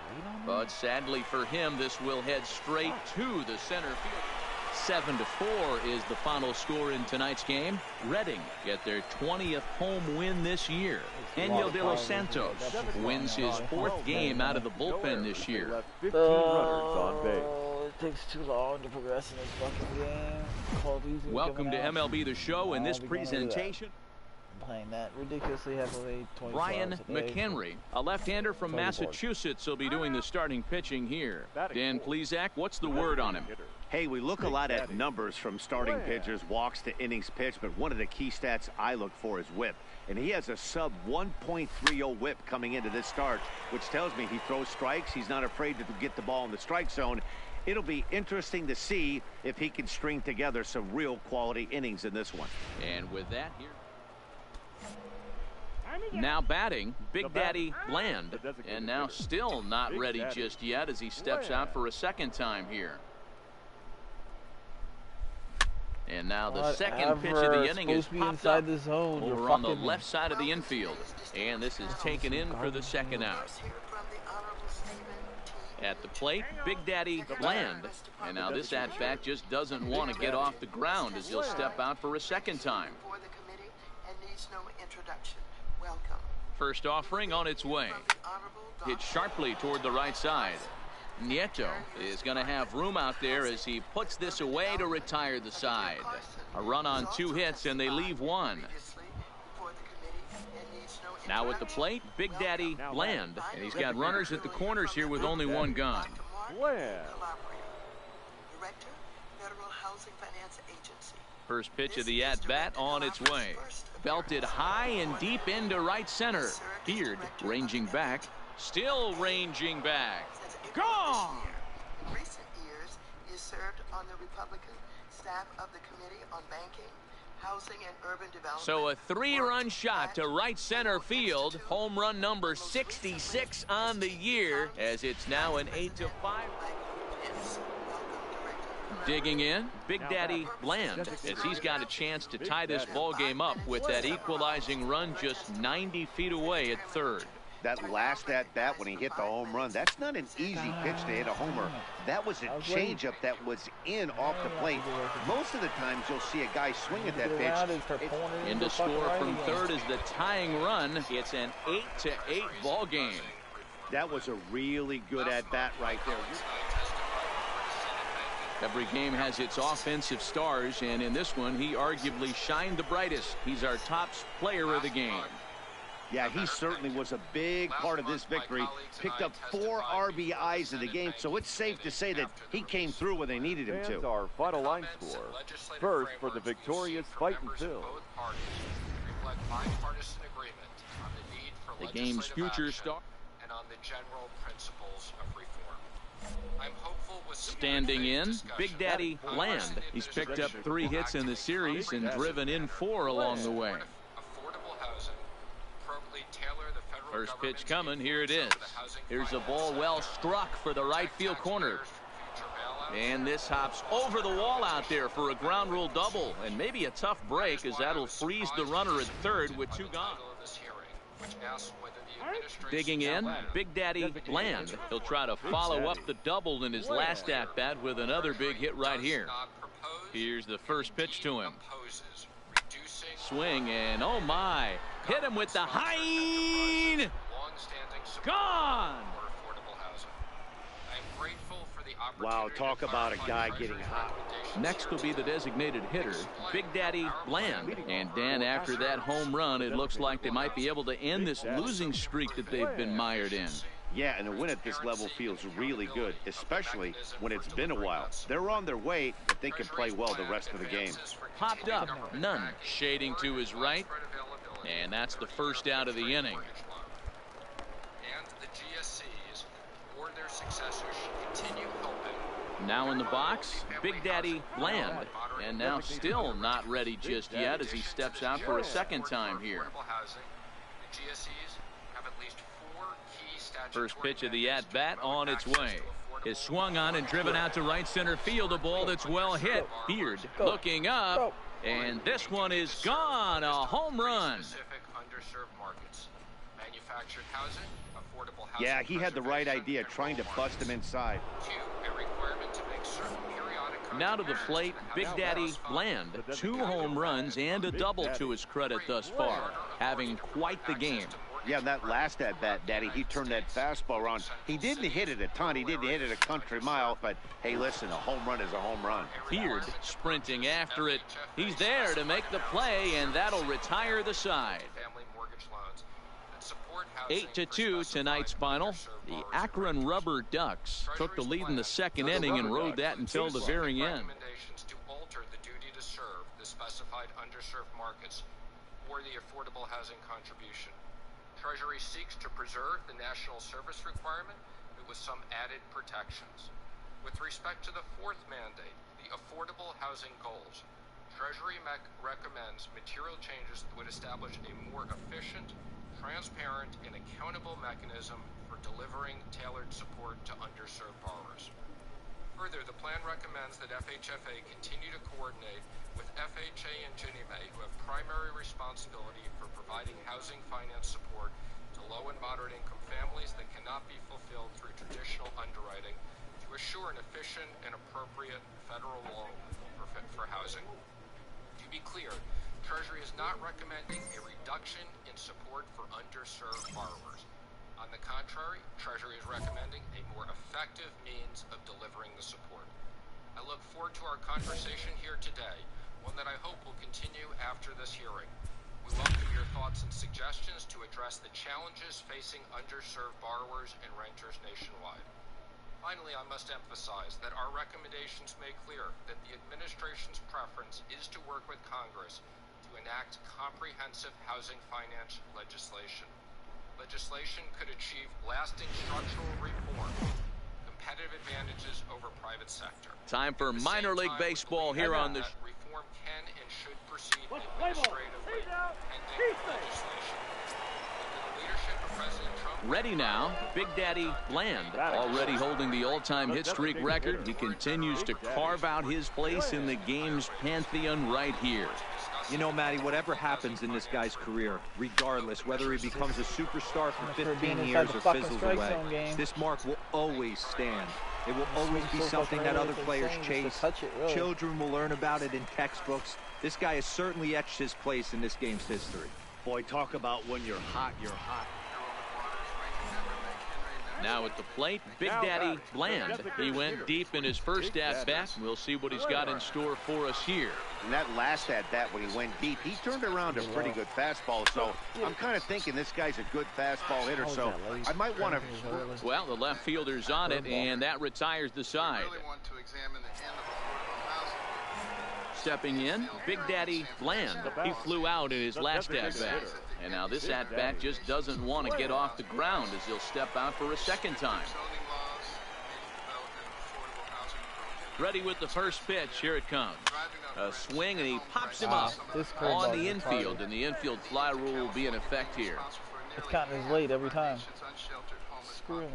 But sadly for him, this will head straight to the center field. 7-4 is the final score in tonight's game. Reading get their 20th home win this year. Enyo de los Santos wins his 4th game out of the bullpen this year. 15 runners on base. It takes too long to progress in this fucking game. Welcome to MLB The Show in this presentation. Playing that ridiculously heavily. Ryan McHenry, a left-hander from Massachusetts, will be doing the starting pitching here. Dan Plesac, what's the word on him? Hey, we look a lot at numbers from starting pitchers, walks to innings pitched, but one of the key stats I look for is whip. And he has a sub 1.30 whip coming into this start, which tells me he throws strikes. He's not afraid to get the ball in the strike zone. It'll be interesting to see if he can string together some real quality innings in this one. And with that here. Now batting, Big Daddy Bland. And now still not ready just yet as he steps out for a second time here. And now the second pitch of the inning is popped up over on the left side of the infield. And this is taken in for the second out. At the plate, Big Daddy Bland. And now this at-bat just doesn't want to get off the ground as he'll step out for a second time. First offering on its way. Hit sharply toward the right side. Nieto is going to have room out there as he puts this away to retire the side. A run on 2 hits and they leave 1. Now at the plate, Big Daddy Bland. And he's got runners at the corners here with only one gun. Bland. Director, Federal Housing Finance Agency. First pitch of the at-bat on its way. Belted high and deep into right center. Beard ranging back. Still ranging back. Gone! In recent years, he has served on the Republican staff of the Committee on Banking, Housing and Urban Development. So a 3-run shot to right center field. Home run number 66 on the year, as it's now an 8-5. Digging in, Big Daddy Bland, as he's got a chance to tie this ball game up with that equalizing run just 90 feet away at third. That last at-bat when he hit the home run, that's not an easy pitch to hit a homer. That was a changeup that was in off the plate. Most of the times you'll see a guy swing at that pitch. In to score from third is the tying run. It's an 8-8 ball game. That was a really good at-bat right there. Every game has its offensive stars, and in this one, he arguably shined the brightest. He's our top player of the game. Yeah, he certainly was a big part of this victory. Picked up 4 RBIs in the game, so it's safe to say that he came through when they needed him to. Our final line score. First for the victorious Fightin' Phil. The game's future star. And on the general principles of reform. I'm hopeful with standing in, Big Daddy Bland. He's picked up 3 hits in the series and driven in 4 along the way. First pitch coming, here it is. Here's a ball well struck for the right field corner. And this hops over the wall out there for a ground rule double. And maybe a tough break, as that'll freeze the runner at third with 2 gone. Digging in, Big Daddy Bland. He'll try to follow up the double in his last at-bat with another big hit right here. Here's the first pitch to him. Swing, and oh my, hit him with the high. Gone. Wow, talk about a guy getting hot. Next will be the designated hitter, Big Daddy Bland. And Dan, after that home run, it looks like they might be able to end this losing streak that they've been mired in. Yeah, and a win at this level feels really good, especially when it's been a while. They're on their way if they can play well the rest of the game. Popped up, none. Shading to his right, and that's the first out of the inning. And the GSCs or their successors should continue helping. Now in the box, Big Daddy Bland, and now still not ready just yet as he steps out for a second time here. The GSCs have at least 4 key First pitch of the at-bat on its way. Is swung on and driven out to right center field. A ball that's well hit. Beard looking up, and this one is gone. A home run. Yeah, he had the right idea, trying to bust him inside. Now to the plate, Big Daddy Bland. 2 home runs and a double to his credit thus far, having quite the game. Yeah, that last at-bat, Daddy, he turned that fastball around. He didn't hit it a ton. He didn't hit it a country mile. But, hey, listen, a home run is a home run. Beard sprinting after it. He's there to make the play, and that'll retire the side. 8-2 tonight's final. The Akron Rubber Ducks took the lead in the second inning and rode that until the very end. To alter the duty to serve the specified underserved markets or the affordable housing contribution. Treasury seeks to preserve the national service requirement, but with some added protections. With respect to the 4th mandate, the affordable housing goals, Treasury recommends material changes that would establish a more efficient, transparent, and accountable mechanism for delivering tailored support to underserved borrowers. Further, the plan recommends that FHFA continue to coordinate with FHA and Ginnie Mae, who have primary responsibility for providing housing finance support to low and moderate income families that cannot be fulfilled through traditional underwriting, to assure an efficient and appropriate federal loan for housing. To be clear, Treasury is not recommending a reduction in support for underserved borrowers. On the contrary, Treasury is recommending a more effective means of delivering the support. I look forward to our conversation here today, one that I hope will continue after this hearing. We welcome your thoughts and suggestions to address the challenges facing underserved borrowers and renters nationwide. Finally, I must emphasize that our recommendations make clear that the administration's preference is to work with Congress to enact comprehensive housing finance legislation. Legislation could achieve lasting structural reform, competitive advantages over private sector. Time for minor league baseball here on the reform can and should proceed administratively pending legislation. Under the leadership of President Trump. Ready now, Big Daddy Bland, already holding the all-time hit streak record. He continues to carve out his place in the game's pantheon right here. You know, Matty, whatever happens in this guy's career, regardless, whether he becomes a superstar for 15 years or fizzles away, this mark will always stand. It will always be something that other players chase. Children will learn about it in textbooks. This guy has certainly etched his place in this game's history. Boy, talk about when you're hot, you're hot. Now at the plate, Big Daddy Bland. He went deep in his first at-bat. We'll see what he's got in store for us here. And that last at-bat when he went deep, he turned around a pretty good fastball. So I'm kind of thinking this guy's a good fastball hitter. So I might want to... Well, the left fielder's on it, and that retires the side. Stepping in, Big Daddy Bland. He flew out in his last at-bat. And now this at-bat just doesn't want to get off the ground as he'll step out for a second time. Ready with the first pitch. Here it comes. A swing, and he pops him up on the infield. And the infield fly rule will be in effect here. It's counting as late every time. Screw me.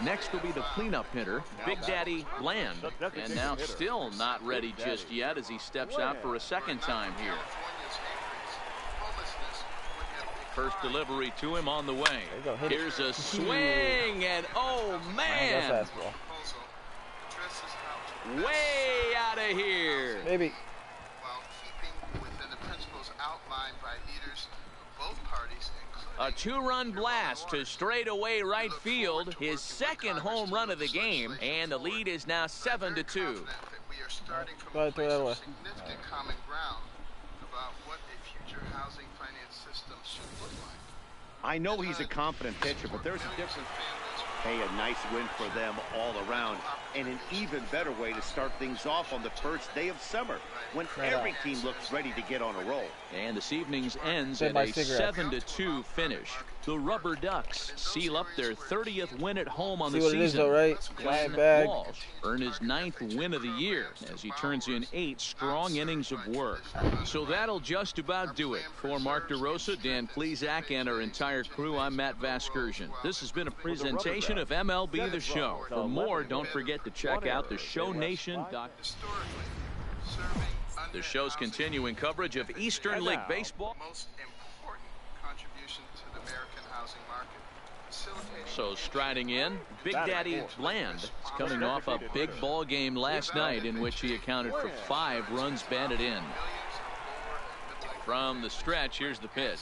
Next will be the cleanup hitter, Big Daddy Bland. And now still not ready just yet as he steps out for a second time here. First delivery to him on the way. Here's a swing, and oh man! Way out of here. Maybe. While keeping within the principles outlined by leaders of both parties. A two-run blast to straightaway right field, his second home run of the game, and the lead is now 7-2. We are starting from a place of significant common ground about what a future housing finance system should look like. I know he's a confident pitcher, but there's a difference. Hey, a nice win for them all around, and an even better way to start things off on the first day of summer, when every team looks ready to get on a roll. And this evening's ends at a 7-2 finish. The Rubber Ducks seal up their 30th win at home on the season. Is, though, right? Glenn Walsh earned his 9th win of the year as he turns in 8 strong innings of work. So that'll just about do it. For Mark DeRosa, Dan Plesac, and our entire crew, I'm Matt Vasgersian. This has been a presentation of MLB The Show. For more, don't forget to check out theshownation.com. The show's continuing coverage of Eastern League Baseball. Most important contribution to the American housing market. So striding in, Big Daddy Bland is coming off a big ball game last night in which he accounted for 5 runs batted in. From the stretch, here's the pitch.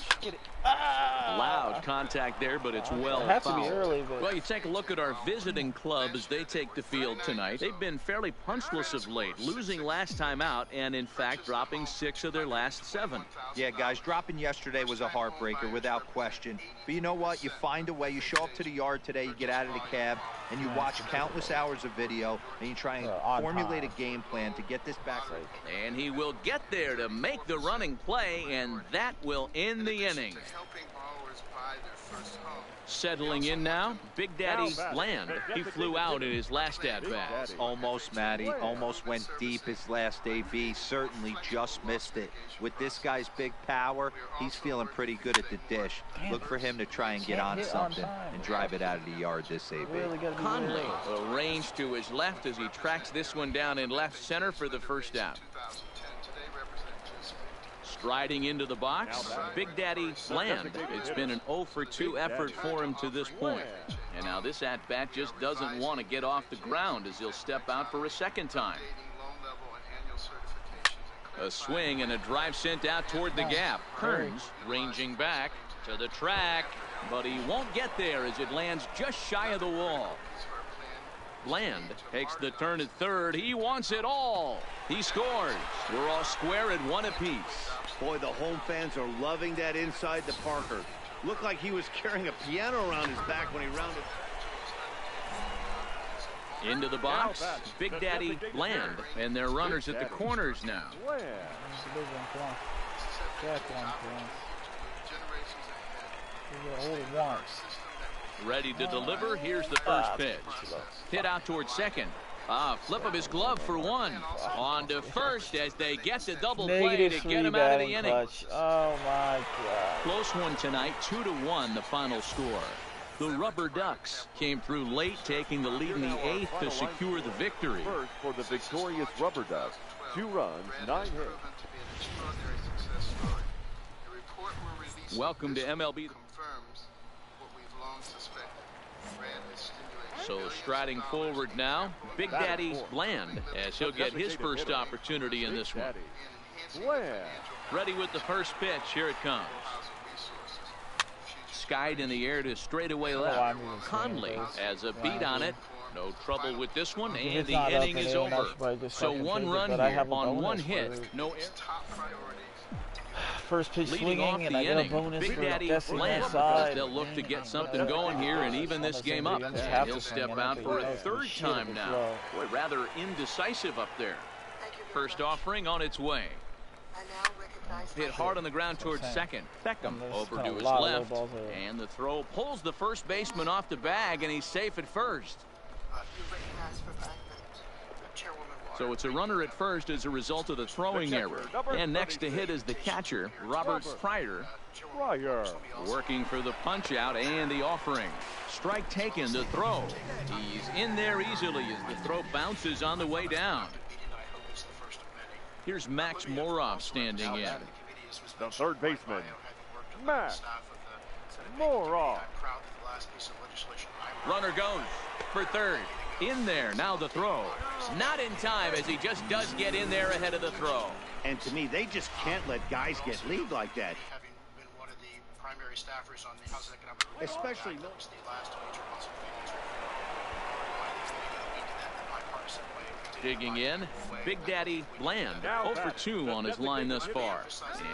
Loud contact there, but it's well fouled. Well, you take a look at our visiting club as they take the field tonight. They've been fairly punchless of late, losing last time out and, in fact, dropping 6 of their last 7. Yeah, guys, dropping yesterday was a heartbreaker without question. But you know what? You find a way. You show up to the yard today, you get out of the cab, and you watch countless hours of video, and you try and formulate a game plan to get this back right. And he will get there to make the running play, and that will end the inning. Settling in now, Big Daddy Bland. He flew out in his last at-bat. Almost, Matty. Almost went deep his last AB. Certainly just missed it. With this guy's big power, he's feeling pretty good at the dish. Look for him to try and get on something and drive it out of the yard this AB. Conley arranged to his left as he tracks this one down in left center for the first out. Striding into the box, Big Daddy Bland. It's been an 0-for-2 effort for him to this point. And now this at-bat just doesn't want to get off the ground as he'll step out for a second time. A swing and a drive sent out toward the gap. Kearns ranging back to the track, but he won't get there as it lands just shy of the wall. Bland takes the turn at third. He wants it all. He scores. We're all square at one apiece. Boy, the home fans are loving that inside to Parker. Looked like he was carrying a piano around his back when he rounded. Into the box, Big Daddy Bland, and their runners at the corners now. Ready to deliver. Here's the first pitch. Hit out towards second. Flip of his glove for one. On to first as they get the double play to get him out of the inning. Oh my God. Close one tonight, 2-1 the final score. The Rubber Ducks came through late, taking the lead in the eighth to secure the victory. First for the victorious Rubber Ducks. 2 runs, 9 hits. Welcome to MLB. So striding forward now, Big Daddy Bland, as he'll get his first opportunity in this one. Ready with the first pitch. Here it comes. Skied in the air to straightaway left. Conley has a beat on it. No trouble with this one, and the inning is over. So 1 run here on 1 hit. No error. First pitch leading swinging, off and the I get a inning. bonus Big for Daddy guessing Bland, inside. they'll look to get something going here and even this game up. And he'll step out for a third time now. Boy, rather indecisive up there. First offering on its way. Hit hard on the ground towards second. Beckham over to his left, and the throw pulls the first baseman off the bag, and he's safe at first. So it's a runner at first as a result of the throwing error. And next to hit is the catcher, Robert Pryor. Working for the punch out and the offering. Strike taken to throw. He's in there easily as the throw bounces on the way down. Here's Max Moroff standing in. The third baseman, Max Moroff. Runner goes for third. In there, now the throw. Not in time as he just does get in there ahead of the throw. And to me, they just can't let guys get lead like that. Having been one of the primary staffers on the House Economic Especially the last major digging in, Big Daddy Bland, 0 for 2 on his line thus far.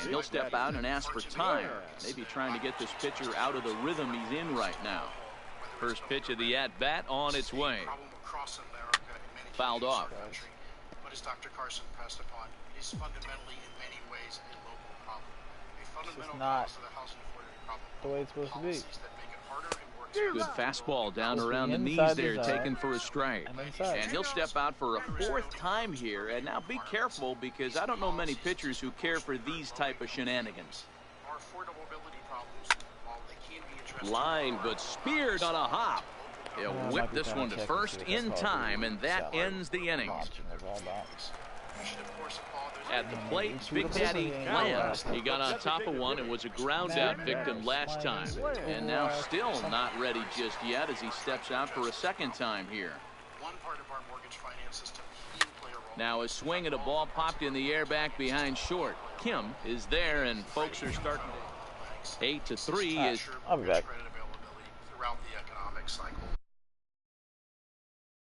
And he'll step out and ask for time. Maybe trying to get this pitcher out of the rhythm he's in right now. First pitch of the at-bat on its way. Fouled off. But as Dr. Carson passed upon, it is fundamentally in many ways a local problem. A fundamental cause of the housing affordability problem. The way it's supposed to be. Good fastball down around the knees there, taken for a strike. And he'll step out for a 4th time here. And now be careful, because I don't know many pitchers who care for these type of shenanigans. Line, but speared on a hop. He'll whip this one to first in time, and that ends the inning. At the plate, Big Daddy Bland. He got on top of one and was a ground-out victim last time. And now still not ready just yet as he steps out for a 2nd time here. Now a swing at a ball popped in the air back behind short. Kim is there, and folks are starting to... 8-3 is... I'll be back. Throughout the economic cycle.